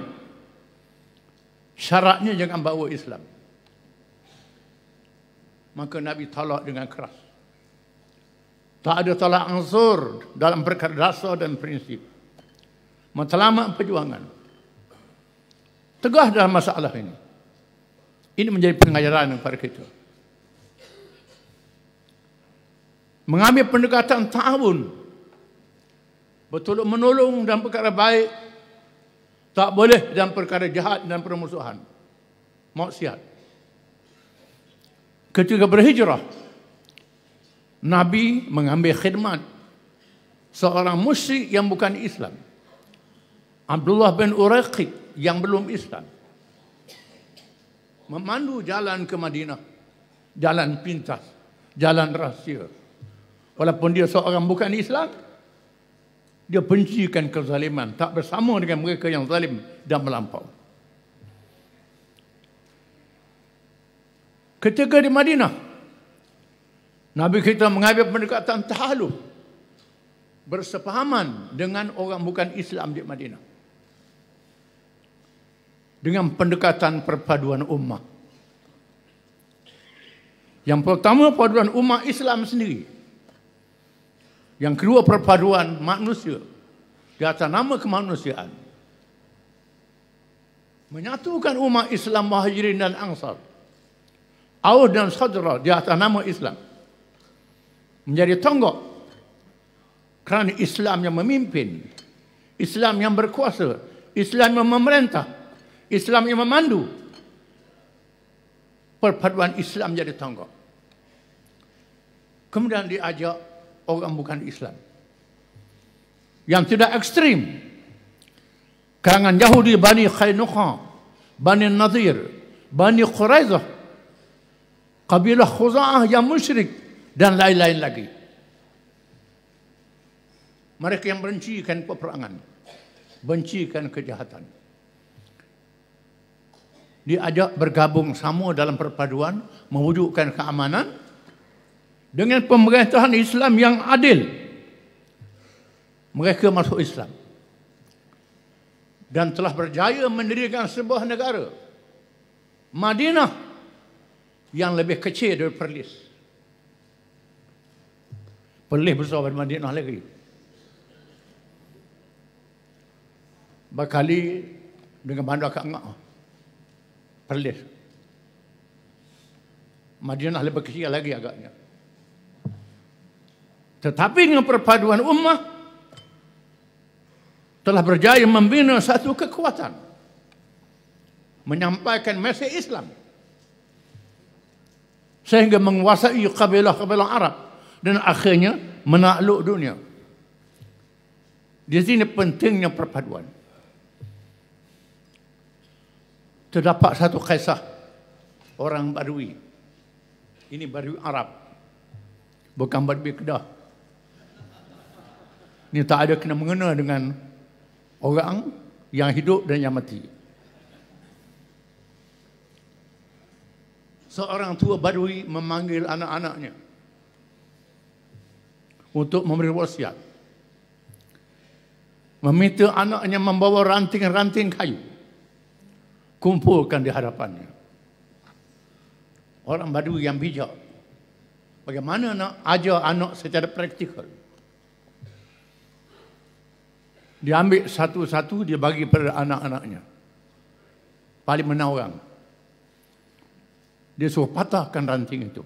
syaratnya jangan bawa Islam. Maka Nabi tolak dengan keras. Tak ada tolak ansur dalam perkara dasar dan prinsip. Matlamat perjuangan. Tegas dalam masalah ini. Ini menjadi pengajaran kepada kita. Mengambil pendekatan ta'awun, bertolong menolong dalam perkara baik, tak boleh dalam perkara jahat dan permusuhan. maksiat. Ketika berhijrah, Nabi mengambil khidmat seorang musyrik yang bukan Islam, Abdullah bin Uraiqid yang belum Islam, memandu jalan ke Madinah, jalan pintas, jalan rahsia. Walaupun dia seorang bukan Islam, dia bencikan kezaliman, tak bersama dengan mereka yang zalim dan melampau. Ketika di Madinah, Nabi kita mengambil pendekatan tahaluf, bersepahaman dengan orang bukan Islam di Madinah, dengan pendekatan perpaduan ummah. Yang pertama, perpaduan ummah Islam sendiri. Yang kedua, perpaduan manusia di atas nama kemanusiaan. Menyatukan umat Islam Muhajirin dan Ansar, Aus dan Khazraj di atas nama Islam, menjadi tonggak kerana Islam yang memimpin, Islam yang berkuasa, Islam yang memerintah, Islam yang memandu. Perpaduan Islam jadi tonggak. Kemudian diajak orang bukan Islam yang tidak ekstrim, kalangan Yahudi, Bani Qainuqa, Bani Nadir, Bani Quraizah, kabilah Khuza'ah yang musyrik, dan lain-lain lagi. Mereka yang bencikan peperangan, bencikan kejahatan, diajak bergabung sama dalam perpaduan, mewujudkan keamanan dengan pemerintahan Islam yang adil. Mereka masuk Islam dan telah berjaya mendirikan sebuah negara, Madinah, yang lebih kecil dari Perlis. Perlis besar dari Madinah lagi. Berkali dengan bandar Kak Ngak. Perlis. Madinah lebih kecil lagi agaknya. Tetapi dengan perpaduan ummah telah berjaya membina satu kekuatan, menyampaikan mesej Islam, sehingga menguasai kabilah-kabilah Arab dan akhirnya menakluk dunia. Di sini pentingnya perpaduan. Terdapat satu kisah orang Badui. Ini Badui Arab, bukan Badui Kedah. Ini tak ada kena mengena dengan orang yang hidup dan yang mati. Seorang tua Badui memanggil anak-anaknya untuk memberi wasiat. Meminta anaknya membawa ranting-ranting kayu, kumpulkan di hadapannya. Orang Badui yang bijak, bagaimana nak ajar anak secara praktikal? Dia ambil satu-satu, dia bagi pada anak-anaknya. Paling menawan. Dia suruh patahkan ranting itu.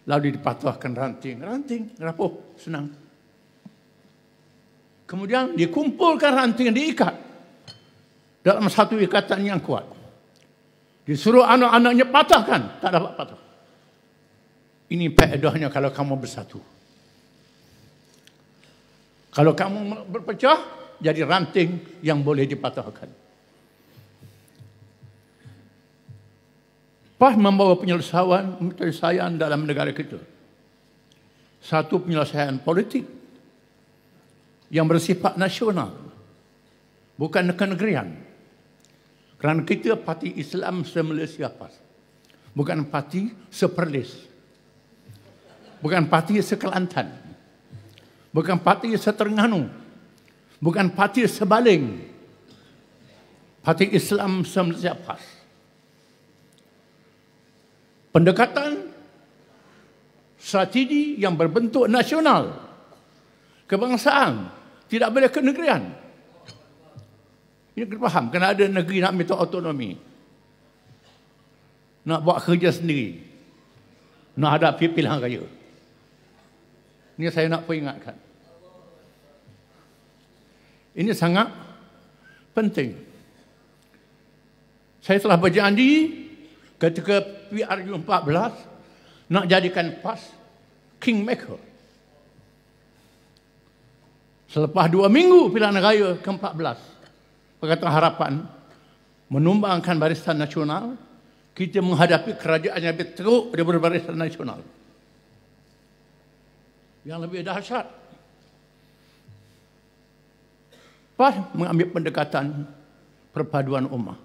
Lalu dipatahkan ranting. Ranting, rapuh, senang. Kemudian dikumpulkan ranting, diikat dalam satu ikatan yang kuat. Disuruh anak-anaknya patahkan, tak dapat patah. Ini faedahnya kalau kamu bersatu. Kalau kamu berpecah, jadi ranting yang boleh dipatahkan. Pas membawa penyelesaian dalam negara kita. Satu penyelesaian politik yang bersifat nasional, bukan kenegerian. Kerana kita parti Islam se-Malaysia PAS. Bukan parti se-Perlis. Bukan parti se-Kelantan. Bukan parti se-Terengganu. Bukan parti se-Baling. Parti Islam se-Malaysia PAS. Pendekatan strategi yang berbentuk nasional, kebangsaan, tidak boleh kenegerian. Ini kena faham, kena ada negeri nak minta autonomi, nak buat kerja sendiri, nak hadapi pilihan raya. Ini saya nak peringatkan. Ini sangat penting. Saya telah berjanji ketika PRU 14 nak jadikan PAS Kingmaker. Selepas 2 minggu pilihan raya ke-14, Pakatan Harapan menumbangkan Barisan Nasional, kita menghadapi kerajaan yang lebih teruk daripada Barisan Nasional. Yang lebih dahsyat, PAS mengambil pendekatan perpaduan ummah.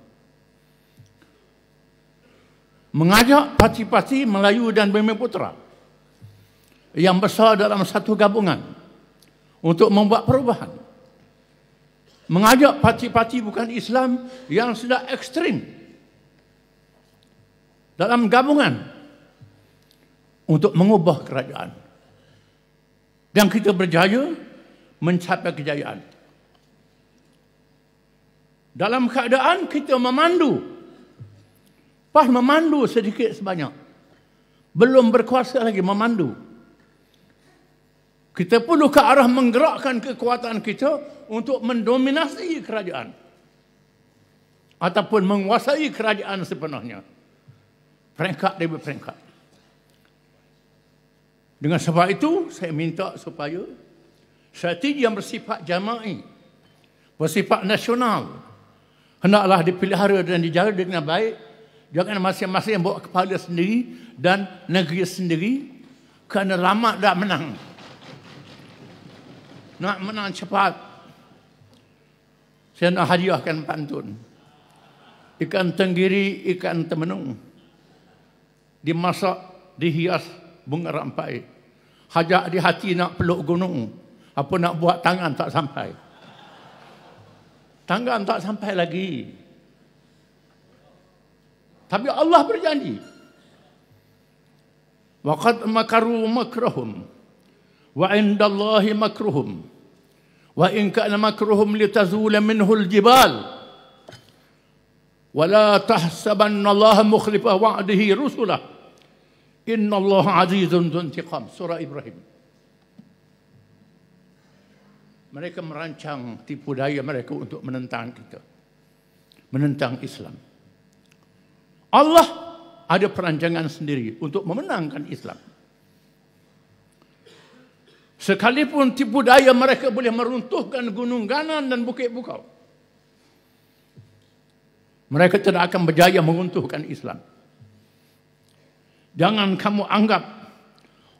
Mengajak parti-parti Melayu dan Bumiputera yang besar dalam satu gabungan untuk membuat perubahan. Mengajak parti-parti bukan Islam yang sudah ekstrim dalam gabungan untuk mengubah kerajaan. Dan kita berjaya mencapai kejayaan. Dalam keadaan kita memandu, PAS memandu sedikit sebanyak. Belum berkuasa lagi memandu. Kita perlu ke arah menggerakkan kekuatan kita untuk mendominasi kerajaan. Ataupun menguasai kerajaan sepenuhnya. Peringkat demi peringkat. Dengan sebab itu, saya minta supaya strategi yang bersifat jama'i, bersifat nasional, hendaklah dipelihara dan dijaga dengan baik. Jangan masing-masing bawa kepala sendiri dan negeri sendiri, kerana lama dah menang. Nak menang cepat. Saya nak hadiahkan pantun. Ikan tenggiri, ikan temenung, dimasak, dihias bunga rampai. Hajak di hati nak peluk gunung, apa nak buat tangan tak sampai. Tangan tak sampai lagi. Tapi Allah berjanji. Waqad makaru makrahum wa indallahi makruhum wa in kana makruhum litazula minhu aljibal wa la tahsabanna Allah mukhlifa wa'dihi rusulah innallaha azizun dzuntiqam. Surah Ibrahim. Mereka merancang tipu daya mereka untuk menentang kita, menentang Islam. Allah ada perancangan sendiri untuk memenangkan Islam. Sekalipun tipu daya mereka boleh meruntuhkan gunung Ganan dan Bukit Bukau, mereka tidak akan berjaya meruntuhkan Islam. Jangan kamu anggap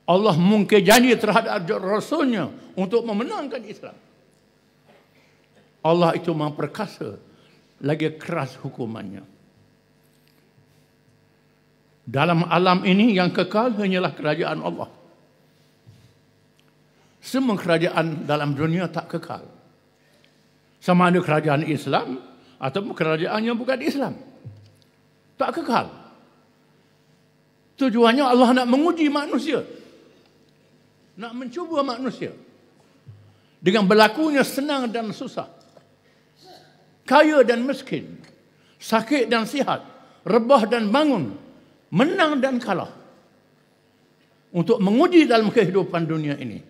Allah mungkin janji terhadap Rasulnya untuk memenangkan Islam. Allah itu Maha Perkasa, lagi keras hukumannya. Dalam alam ini yang kekal hanyalah kerajaan Allah. Semua kerajaan dalam dunia tak kekal. Sama ada kerajaan Islam atau kerajaan yang bukan Islam. Tak kekal. Tujuannya Allah nak menguji manusia. Nak mencuba manusia. Dengan berlakunya senang dan susah. Kaya dan miskin. Sakit dan sihat. Rebah dan bangun. Menang dan kalah. Untuk menguji dalam kehidupan dunia ini.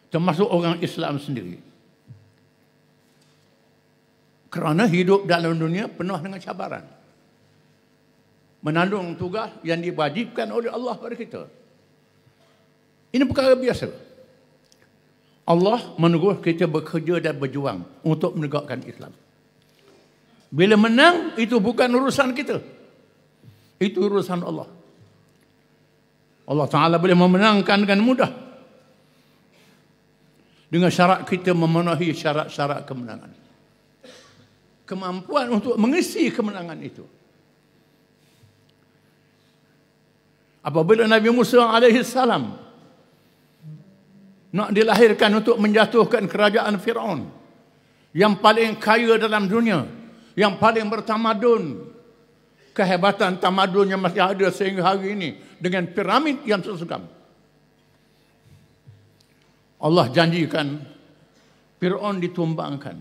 Termasuk orang Islam sendiri. Kerana hidup dalam dunia penuh dengan cabaran. Menanggung tugas yang diwajibkan oleh Allah kepada kita. Ini perkara biasa. Allah menunggu kita bekerja dan berjuang untuk menegakkan Islam. Bila menang, itu bukan urusan kita. Itu urusan Allah. Allah Ta'ala boleh memenangkan dengan mudah. Dengan syarat kita memenuhi syarat-syarat kemenangan. Kemampuan untuk mengisi kemenangan itu. Apabila Nabi Musa AS nak dilahirkan untuk menjatuhkan kerajaan Fir'aun yang paling kaya dalam dunia, yang paling bertamadun, kehebatan tamadunnya masih ada sehingga hari ini dengan piramid yang tersegam. Allah janjikan Fir'aun ditumbangkan.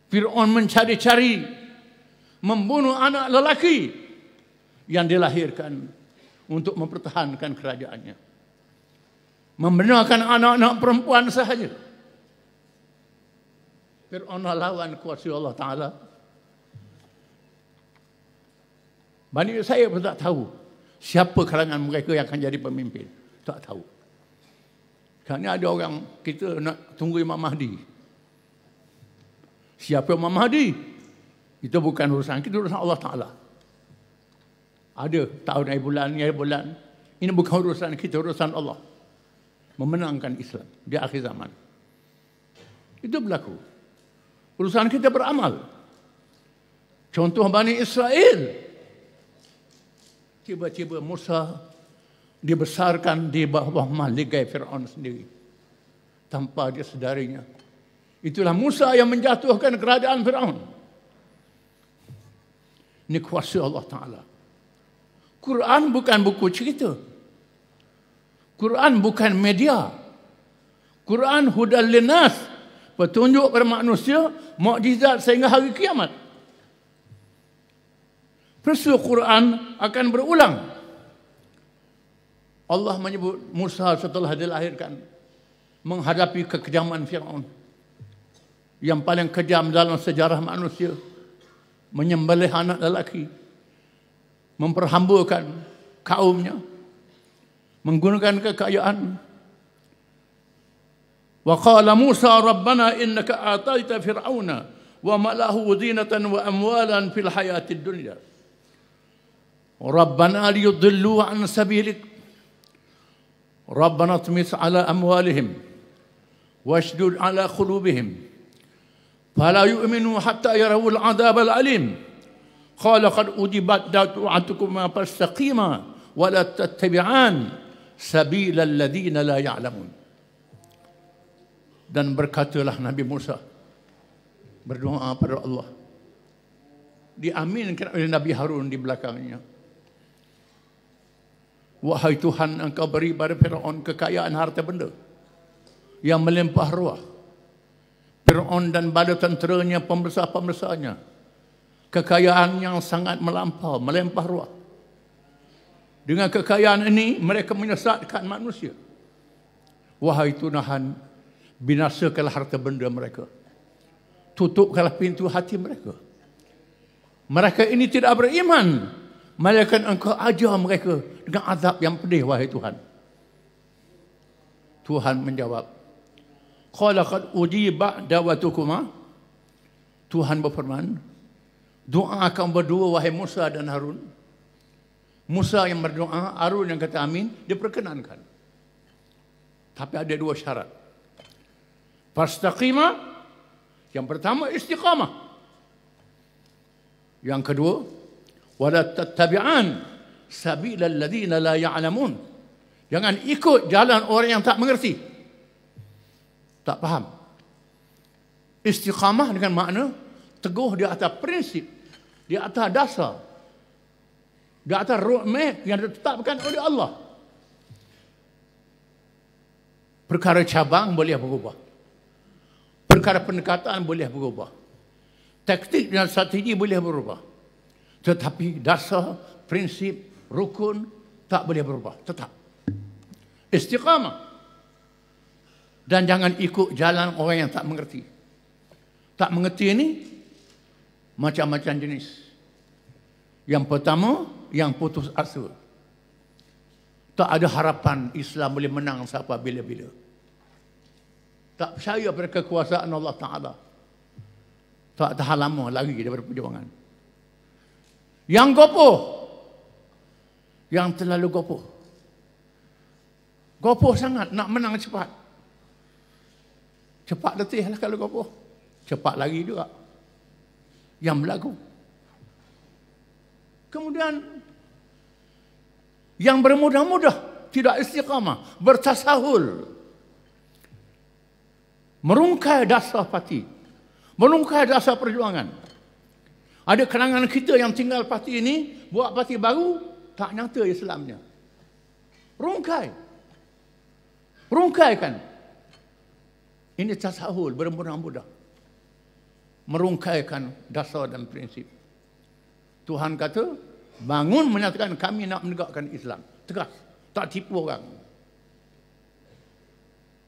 Fir'aun mencari-cari, membunuh anak lelaki yang dilahirkan untuk mempertahankan kerajaannya. Membenarkan anak-anak perempuan sahaja. Fir'aun lawan kuasa Allah Ta'ala Bani Israel pun tak tahu siapa kalangan mereka yang akan jadi pemimpin. Tak tahu. Kerana ada orang kita nak tunggu Imam Mahdi. Siapa Imam Mahdi? Itu bukan urusan kita, urusan Allah Ta'ala. Ada tahun ai bulan, ni bulan. Ini bukan urusan kita, urusan Allah. Memenangkan Islam di akhir zaman. Itu berlaku. Urusan kita beramal. Contoh Bani Israel. Tiba-tiba Musa dibesarkan di bawah maligai Fir'aun sendiri. Tanpa dia sedarinya. Itulah Musa yang menjatuhkan kerajaan Fir'aun. Ini kuasa Allah Ta'ala. Quran bukan buku cerita. Quran bukan media. Quran hudal linnas, petunjuk kepada manusia, mukjizat sehingga hari kiamat. Peristiwa Quran akan berulang. Allah menyebut Musa setelah dilahirkan menghadapi kekejaman Fir'aun yang paling kejam dalam sejarah manusia, menyembelih anak lelaki, memperhambakan kaumnya, menggunakan kekayaan. Wa qala Musa rabbana innaka ataita fir'auna wa malahu zinatan wa amwalan fil hayatid dunya. Rabbana liyudillu an sabilik. Rabbana tmis ala amwalihim washdud ala qulubihim fala yu'minu hatta yarawul adab al-alim. Qala qad ujibat da'watukuma fastaqima wa la tattabi'an sabila alladhina la ya'lamun. Dan berkatalah Nabi Musa berdoa pada Allah, diaminkan oleh Nabi Harun di belakangnya. Wahai Tuhan, Engkau beri pada Fir'aun kekayaan harta benda yang melimpah ruah. Fir'aun dan bala tenteranya, pembesar-pembesarnya, kekayaan yang sangat melampau, melimpah ruah. Dengan kekayaan ini mereka menyesatkan manusia. Wahai Tuhan, binasakanlah harta benda mereka, tutupkanlah pintu hati mereka. Mereka ini tidak beriman, melainkan Engkau ajar mereka dengan azab yang pedih, wahai Tuhan. Tuhan menjawab, qala qad ujiba da'watukuma. Tuhan berfirman, doa kamu berdua wahai Musa dan Harun. Musa yang berdoa, Harun yang kata amin, diperkenankan. Tapi ada dua syarat. Fastaqima, yang pertama istiqamah. Yang kedua, wala tattabi'an sabilal ladzina la ya'lamun. Jangan ikut jalan orang yang tak mengerti, tak faham. Istiqamah dengan makna teguh di atas prinsip, di atas dasar, di atas roadmap yang ditetapkan oleh Allah. Perkara cabang boleh berubah, perkara pendekatan boleh berubah, taktik dan strategi boleh berubah, tetapi dasar, prinsip, rukun tak boleh berubah, tetap. Istiqamah. Dan jangan ikut jalan orang yang tak mengerti. Tak mengerti ini macam-macam jenis. Yang pertama, yang putus asa. Tak ada harapan Islam boleh menang sampai bila-bila. Tak percaya pada kekuasaan Allah Ta'ala. Tak tahan lama lagi daripada perjuangan. Yang gopoh, yang terlalu gopoh. Gopoh sangat, nak menang cepat. Cepat letih lah kalau gopoh. Cepat lagi juga. Yang berlaku. Kemudian, yang bermudah-mudah, tidak istiqamah, bertasahul. Merungkai dasar parti. Merungkai dasar perjuangan. Ada kalangan kita yang tinggal parti ini, buat parti baru, tak nyata Islamnya. Rungkai. Rungkaikan. Ini tasahul, bermudah-mudah. Merungkaikan dasar dan prinsip. Tuhan kata, bangun menyatakan kami nak menegakkan Islam. Tegas. Tak tipu orang.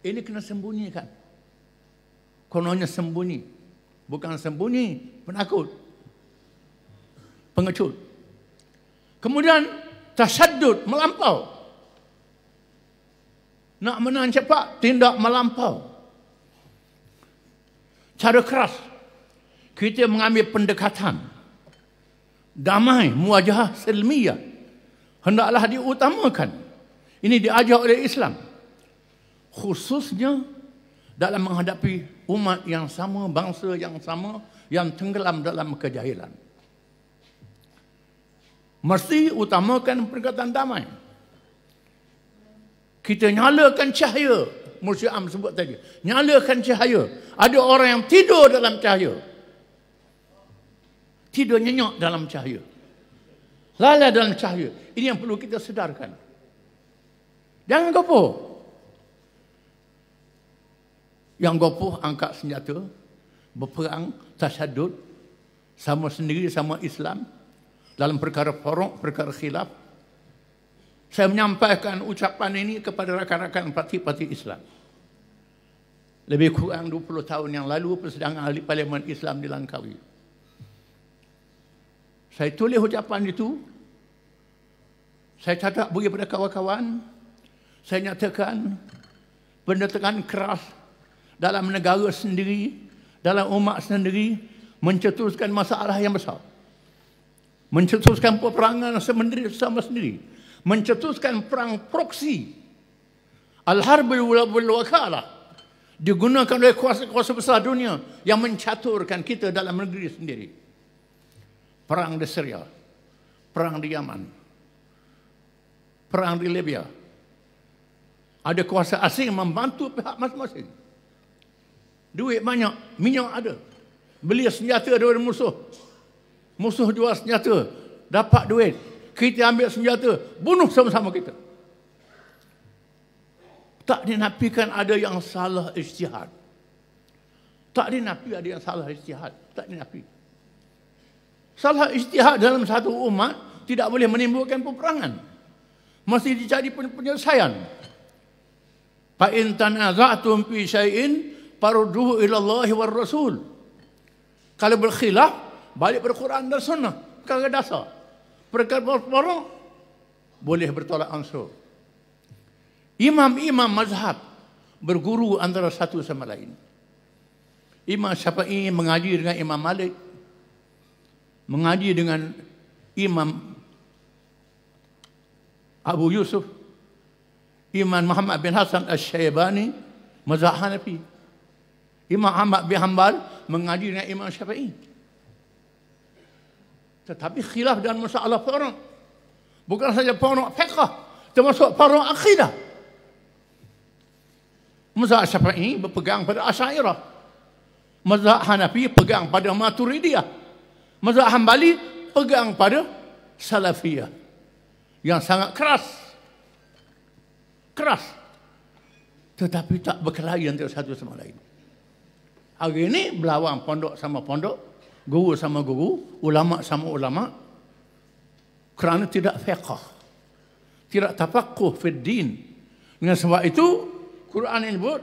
Ini kena sembunyikan. Kononnya sembunyi. Bukan sembunyi, penakut. Pengecut. Kemudian tasaddud, melampau. Nak menang cepat, tindak melampau. Cara keras. Kita mengambil pendekatan damai, muwajahah silmiyah. Hendaklah diutamakan. Ini diajar oleh Islam. Khususnya dalam menghadapi umat yang sama, bangsa yang sama, yang tenggelam dalam kejahilan. Mesti utamakan pendekatan damai. Kita nyalakan cahaya. Mursyid Am sebut tadi. Nyalakan cahaya. Ada orang yang tidur dalam cahaya. Tidur nyenyak dalam cahaya. Lalai dalam cahaya. Ini yang perlu kita sedarkan. Jangan gopoh. Yang gopoh angkat senjata. Berperang, tasyadud. Sama sendiri, sama Islam. Dalam perkara forok, perkara khilaf. Saya menyampaikan ucapan ini kepada rakan-rakan parti-parti Islam. Lebih kurang 20 tahun yang lalu persidangan ahli Parlimen Islam di Langkawi. Saya tulis ucapan itu. Saya catat bagi kepada kawan-kawan. Saya nyatakan pendetekan keras dalam negara sendiri, dalam umat sendiri, mencetuskan masalah yang besar. Mencetuskan peperangan sama sendiri. Mencetuskan perang proksi. Al-Harbil wal-Wakalah. Digunakan oleh kuasa-kuasa besar dunia yang mencaturkan kita dalam negeri sendiri. Perang di Syria. Perang di Yaman. Perang di Libya. Ada kuasa asing membantu pihak masing-masing. Duit banyak, minyak ada. Beli senjata dari musuh. Musuh jual senjata, dapat duit. Kita ambil senjata, bunuh sama-sama kita. Tak dinafikan ada yang salah ijtihad. Tak dinafi ada yang salah ijtihad. Tak dinafi. Salah ijtihad dalam satu umat tidak boleh menimbulkan peperangan. Mesti dicari penyelesaian. Fa in tanaza'tum fi syai'in farudduhu ila Allah war Rasul. Kalau berkhilaf, balik pada Quran dan Sunnah. Perkara dasar. Perkara forok boleh bertolak ansur. Imam-imam mazhab berguru antara satu sama lain. Imam Syafi'i mengaji dengan Imam Malik, mengaji dengan Imam Abu Yusuf, Imam Muhammad bin Hasan Al-Syaibani, mazhab Hanafi. Imam Ahmad bin Hanbal mengaji dengan Imam Syafi'i. Tetapi khilaf dan masalah forok. Bukan saja forok fiqh, termasuk forok akidah. Mazhab Syafi'i berpegang pada Asy'ariyah. Mazhab Hanafi pegang pada Maturidiyah. Mazhab Hanbali pegang pada Salafiyah. Yang sangat keras. Keras. Tetapi tak berkelahi antara satu sama lain. Hari ini berlawan pondok sama pondok, guru sama guru, ulama sama ulama, kerana tidak fiqh, tidak tafaqquh fid din. Dengan sebab itu Quran ini sebut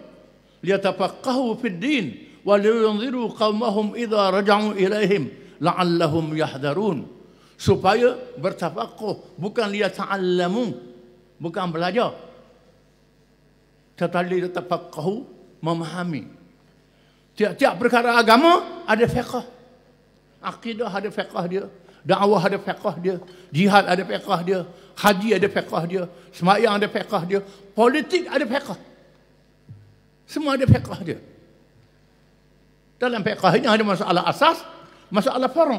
liyatafaqahu fid din wa liyunziru qaumahum idza raja'u ilaihim la'allahum yahdharun. Supaya bertafaqquh, bukan liyata'allamu, bukan belajar, tetapi liyatafaqahu, memahami. Tiap-tiap perkara agama ada fiqh. Akidah ada fiqh dia, dakwah ada fiqh dia, jihad ada fiqh dia, haji ada fiqh dia, sembahyang ada fiqh dia, politik ada fiqh. Semua ada fiqh dia. Dalam fiqh ini ada masalah asas, masalah far'u.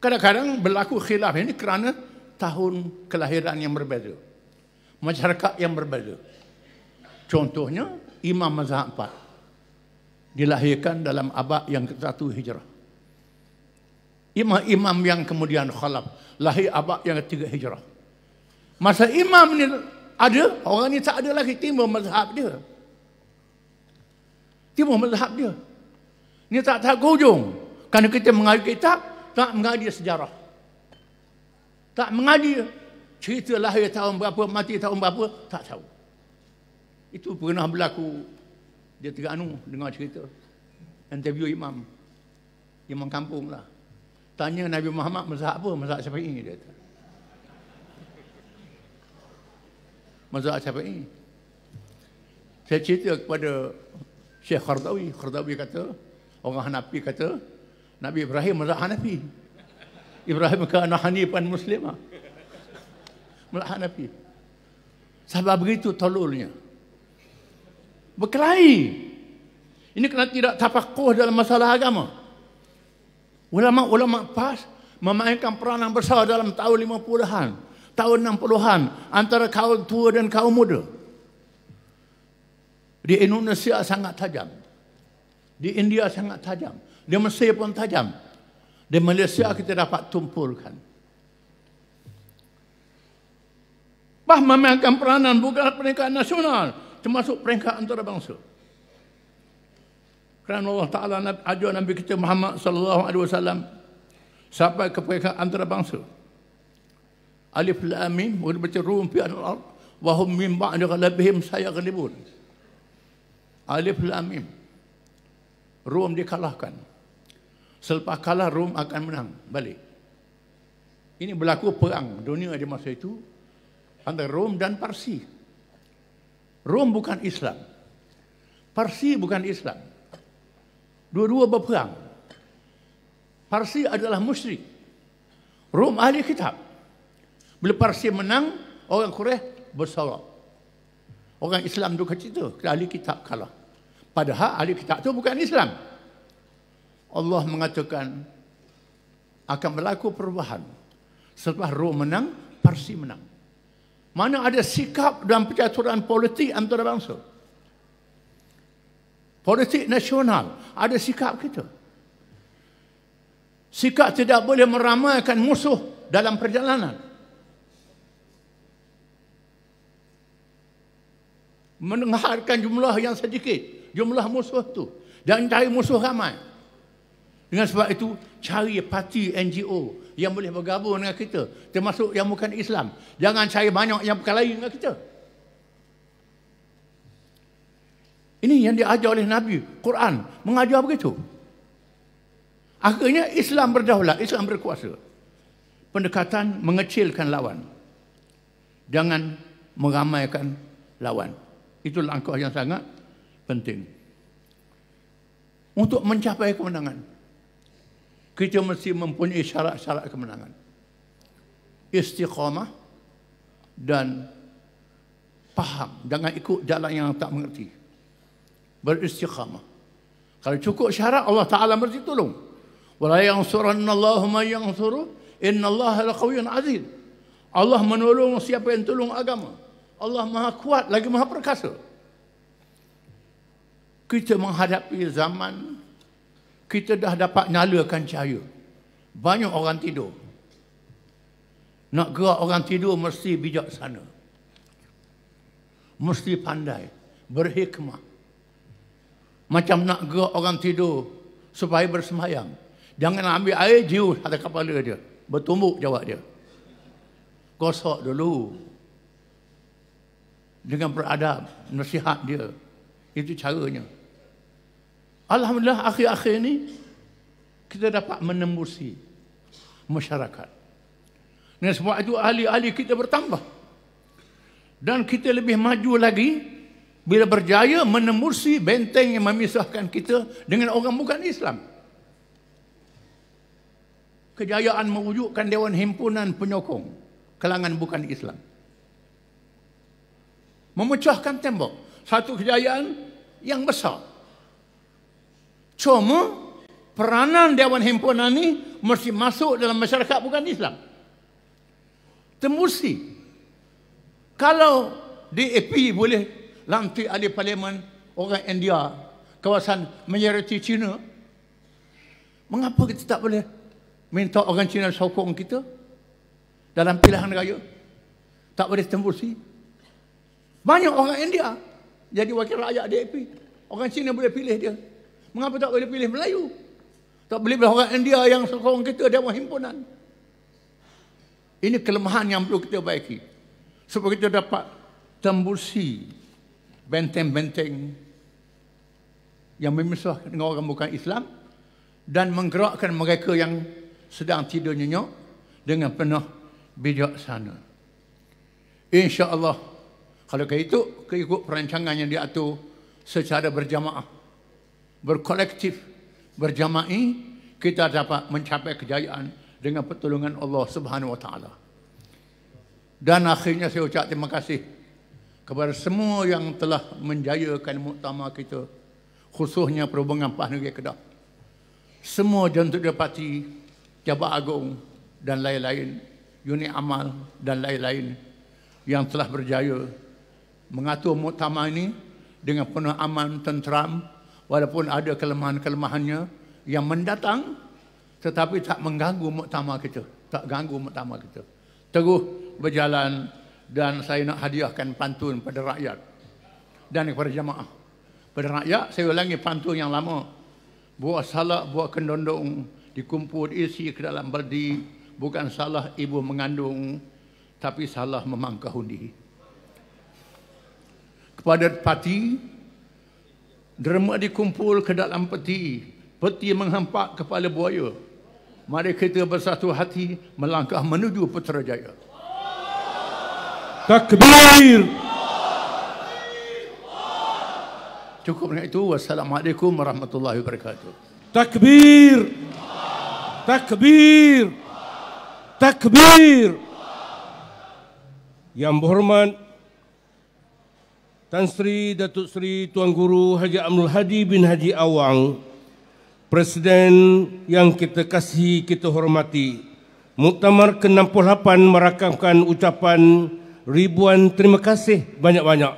Kadang-kadang berlaku khilaf ini kerana tahun kelahiran yang berbeza, masyarakat yang berbeza. Contohnya Imam Mazhab 4 dilahirkan dalam abad yang ke-1 Hijrah. Imam-imam yang kemudian khalaf lahir abad yang ke-3 Hijrah. Masa imam ni ada, orang ni tak ada lagi, timbul mazhab dia. Timbul mazhab dia. Ni tak tahu hujung. Kerana kita mengaji kitab, tak mengaji sejarah. Tak mengaji cerita lahir tahun berapa, mati tahun berapa, tak tahu. Itu pernah berlaku. Dia Terengganu dengar cerita. Interview imam kampung lah. Tanya Nabi Muhammad mazhab apa? Mazhab Syafi'i dia kata. Mazhab Syafi'i. Saya cerita kepada Syekh Qardawi. Qardawi kata, orang Hanafi kata, Nabi Ibrahim mazhab Hanafi. Ibrahim kana hanifan muslimah. Mazhab Hanafi. Sebab begitu tololnya. Berkelahi. Ini kena tidak tafakuh dalam masalah agama. Ulama-ulama PAS memainkan peranan besar dalam tahun 50-an, tahun 60-an antara kaum tua dan kaum muda. Di Indonesia sangat tajam. Di India sangat tajam. Di Mesir pun tajam. Di Malaysia kita dapat tumpulkan. PAS memainkan peranan bukan peringkat nasional, termasuk peringkat antarabangsa. Kerana Allah Ta'ala ajar Nabi kita Muhammad sallallahu alaihi wasallam sampai ke peringkat antarabangsa. Alif Lam Mim, wa baca Rum fi al-ard wa hum min ba'di ghalabihim sayaghlibun. Alif Lam Mim. Rum dikalahkan. Selepas kalah Rum akan menang balik. Ini berlaku perang dunia di masa itu antara Rom dan Parsi. Rom bukan Islam. Parsi bukan Islam. Dua-dua berperang. Parsi adalah musyrik. Rom ahli kitab. Bila Parsi menang, orang Quraisy bersorak. Orang Islam duka cita, ahli kitab kalah. Padahal ahli kitab itu bukan Islam. Allah mengatakan akan berlaku perubahan. Selepas Rom menang, Parsi menang. Mana ada sikap dan percaturan politik antarabangsa. Politik nasional, ada sikap kita. Sikap tidak boleh meramaikan musuh dalam perjalanan. Mendengarkan jumlah yang sedikit, jumlah musuh itu, dan cari musuh ramai. Dengan sebab itu, cari parti NGO yang boleh bergabung dengan kita, termasuk yang bukan Islam. Jangan cari banyak yang berkelahi dengan kita. Ini yang diajar oleh Nabi. Quran mengajar begitu. Akhirnya Islam berdaulat, Islam berkuasa. Pendekatan mengecilkan lawan. Jangan meramaikan lawan. Itu langkah yang sangat penting. Untuk mencapai kemenangan, kita mesti mempunyai syarat-syarat kemenangan. Istiqamah dan faham. Jangan ikut jalan yang tak mengerti. Beristiqamah. Kalau cukup syarat, Allah Ta'ala mesti tolong. Wala yansurannallahu man yansuru innallaha laqawiyyun aziz. Allah menolong siapa yang tolong agama. Allah Maha kuat lagi Maha perkasa. Kita menghadapi zaman kita dah dapat nyalakan cahaya. Banyak orang tidur. Nak gerak orang tidur mesti bijaksana. Mesti pandai, berhikmah. Macam nak gerak orang tidur supaya bersemayam. Jangan ambil air jius atas kepala dia. Bertumbuk jawab dia. Gosok dulu. Dengan beradab, nasihat dia. Itu caranya. Alhamdulillah akhir-akhir ini kita dapat menembusi masyarakat. Dengan sebab itu ahli-ahli kita bertambah. Dan kita lebih maju lagi bila berjaya menembusi benteng yang memisahkan kita dengan orang bukan Islam. Kejayaan mewujudkan Dewan Himpunan Penyokong kalangan bukan Islam. Memecahkan tembok. Satu kejayaan yang besar. Cuma peranan Dewan Himpunan ini mesti masuk dalam masyarakat bukan Islam. Tembusi. Kalau DAP boleh lantik ahli parlimen orang India, kawasan majoriti Cina, mengapa kita tak boleh minta orang Cina sokong kita dalam pilihan raya? Tak boleh tembusi. Banyak orang India jadi wakil rakyat DAP. Orang Cina boleh pilih dia. Mengapa tak boleh pilih Melayu? Tak boleh pilih orang India yang sokong kita Dewan Himpunan. Ini kelemahan yang perlu kita baiki. Supaya kita dapat tembusi benteng-benteng yang memisahkan dengan orang bukan Islam dan menggerakkan mereka yang sedang tidur nyenyak dengan penuh bijaksana. InsyaAllah, kalau itu ikut perancangan yang diatur secara berjamaah, berkolektif, berjama'i, kita dapat mencapai kejayaan dengan pertolongan Allah Subhanahu Wa Taala. Dan akhirnya saya ucap terima kasih kepada semua yang telah menjayakan muktamar kita, khususnya Perhubungan PAS Negeri Kedah, semua Jantut Dapati, Jabat Agung dan lain-lain, unit amal dan lain-lain yang telah berjaya mengatur muktamar ini dengan penuh aman, tenteram, walaupun ada kelemahan-kelemahannya yang mendatang, tetapi tak mengganggu muktamar kita, tak ganggu muktamar kita. Terus berjalan, dan saya nak hadiahkan pantun pada rakyat dan kepada jamaah. Pada rakyat, saya ulangi pantun yang lama. Buat salah, buat kendondong, dikumpul isi ke dalam baldi, bukan salah ibu mengandung, tapi salah memangkah undi. Kepada pati, derma dikumpul ke dalam peti, peti menghampak kepala buaya. Mari kita bersatu hati melangkah menuju Putrajaya. Takbir. Cukup dengan itu. Wassalamualaikum warahmatullahi wabarakatuh. Takbir. Takbir. Takbir. Yang berhormat Tan Sri Datuk Seri Tuan Guru Haji Abdul Hadi bin Haji Awang, Presiden yang kita kasihi, kita hormati, Muktamar ke-68 merakamkan ucapan ribuan terima kasih banyak-banyak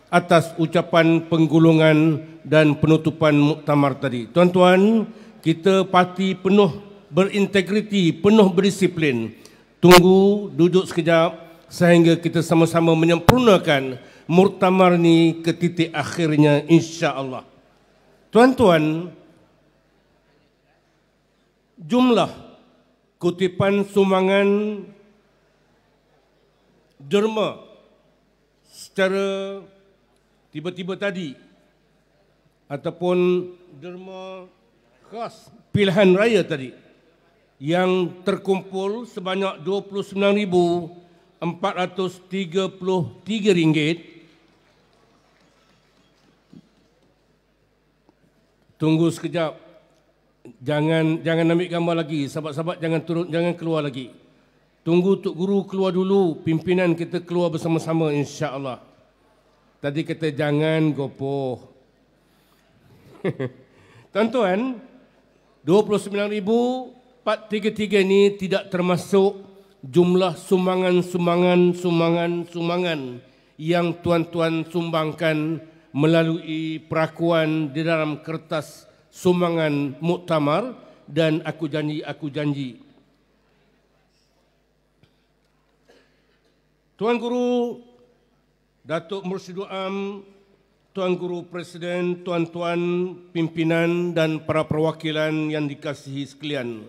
atas ucapan penggulungan dan penutupan muktamar tadi. Tuan-tuan, kita parti penuh berintegriti, penuh berdisiplin. Tunggu, duduk sekejap sehingga kita sama-sama menyempurnakan muktamar ni ke titik akhirnya, insya-Allah. Tuan-tuan, jumlah kutipan sumbangan derma secara tiba-tiba tadi ataupun derma khas pilihan raya tadi yang terkumpul sebanyak RM29,433. Tunggu sekejap. Jangan ambil gambar lagi. Sahabat-sahabat jangan turun, jangan keluar lagi. Tunggu Tok Guru keluar dulu, pimpinan kita keluar bersama-sama, insya-Allah. Tadi kata jangan gopoh. Tuan-tuan, 29,433 ini tidak termasuk jumlah sumbangan yang tuan-tuan sumbangkan melalui perakuan di dalam kertas sumbangan muktamar dan aku janji. Tuan Guru Datuk Mursyidul Am, Tuan Guru Presiden, tuan-tuan pimpinan dan para perwakilan yang dikasihi sekalian.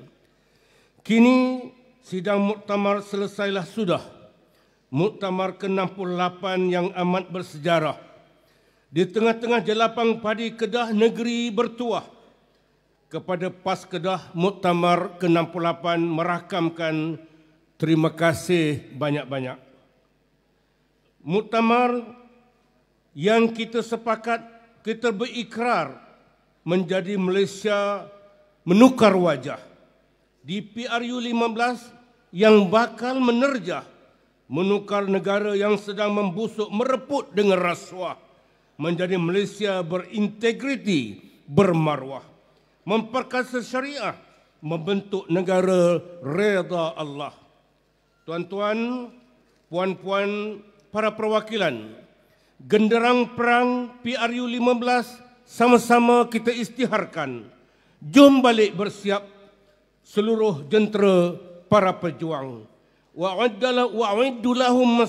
Kini sidang muktamar selesailah sudah. Muktamar ke-68 yang amat bersejarah. Di tengah-tengah jelapang padi Kedah negeri bertuah. Kepada PAS Kedah, Muktamar ke-68 merakamkan terima kasih banyak-banyak. Muktamar yang kita sepakat, kita berikrar menjadi Malaysia menukar wajah. Di PRU 15 yang bakal menerjah menukar negara yang sedang membusuk mereput dengan rasuah menjadi Malaysia berintegriti, bermaruah, memperkasa syariah, membentuk negara redha Allah. Tuan-tuan, puan-puan, para perwakilan, genderang perang PRU 15 sama-sama kita isytiharkan. Jom balik bersiap seluruh jentera para pejuang. Wa'iddu lahum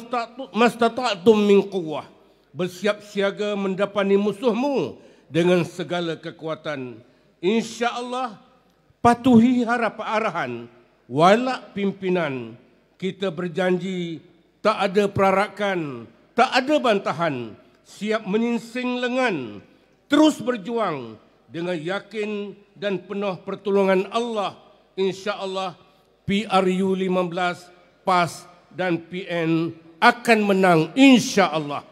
mastata'tum min quwwah. Bersiap siaga mendapani musuhmu dengan segala kekuatan. Insya-Allah patuhi arahan walak pimpinan. Kita berjanji tak ada perarakan, tak ada bantahan, siap menyingsing lengan, terus berjuang dengan yakin dan penuh pertolongan Allah. Insya-Allah PRU 15, PAS dan PN akan menang insya-Allah.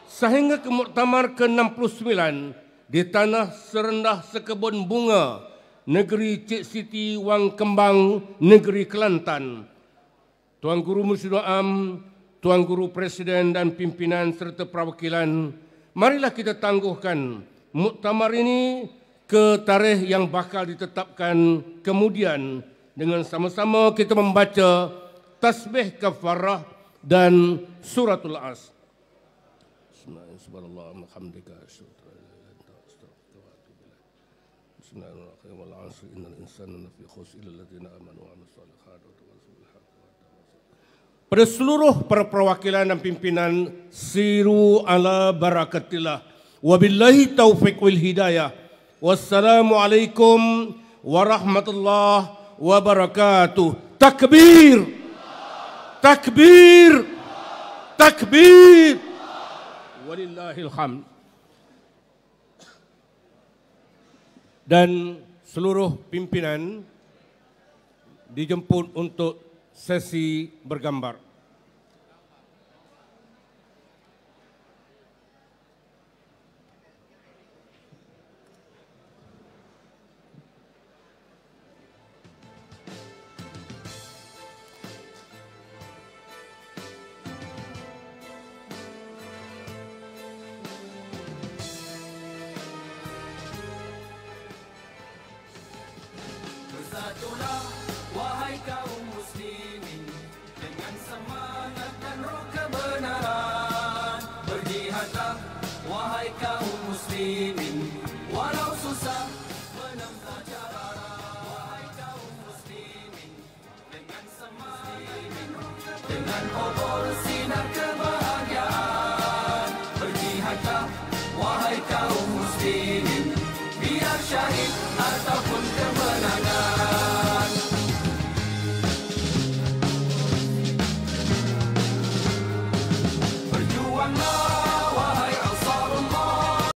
Sehingga ke muktamar ke-69 di tanah serendah sekebun bunga, negeri Cik Siti Wang Kembang, negeri Kelantan. Tuan Guru Mursyidul Am, Tuan Guru Presiden dan pimpinan serta perwakilan, marilah kita tangguhkan muktamar ini ke tarikh yang bakal ditetapkan kemudian dengan sama-sama kita membaca tasbih kafarah dan suratul As. Bismillahirrahmanirrahim. Bismillahirrahmanirrahim. Innal insana lafi khusr illa alladziina aamanu wa 'amilus shalihaati wa tawassaw bil haqqi wa tawassaw. Pada seluruh para perwakilan dan pimpinan, siru ala barakatillah. Wabillahi taufiq wal hidayah. Wassalamualaikum warahmatullahi wabarakatuh. Takbir! Takbir! Takbir! Walillahil hamd. Dan seluruh pimpinan dijemput untuk sesi bergambar. Bersatulah wahai kaum muslimin dengan semangat dan roh kebenaran. Berjihadlah wahai kaum muslimin walau susah menempuh jalan. Wahai kaum muslimin dengan semangat dan roh kebenaran, dengan obor sinar kebenaran.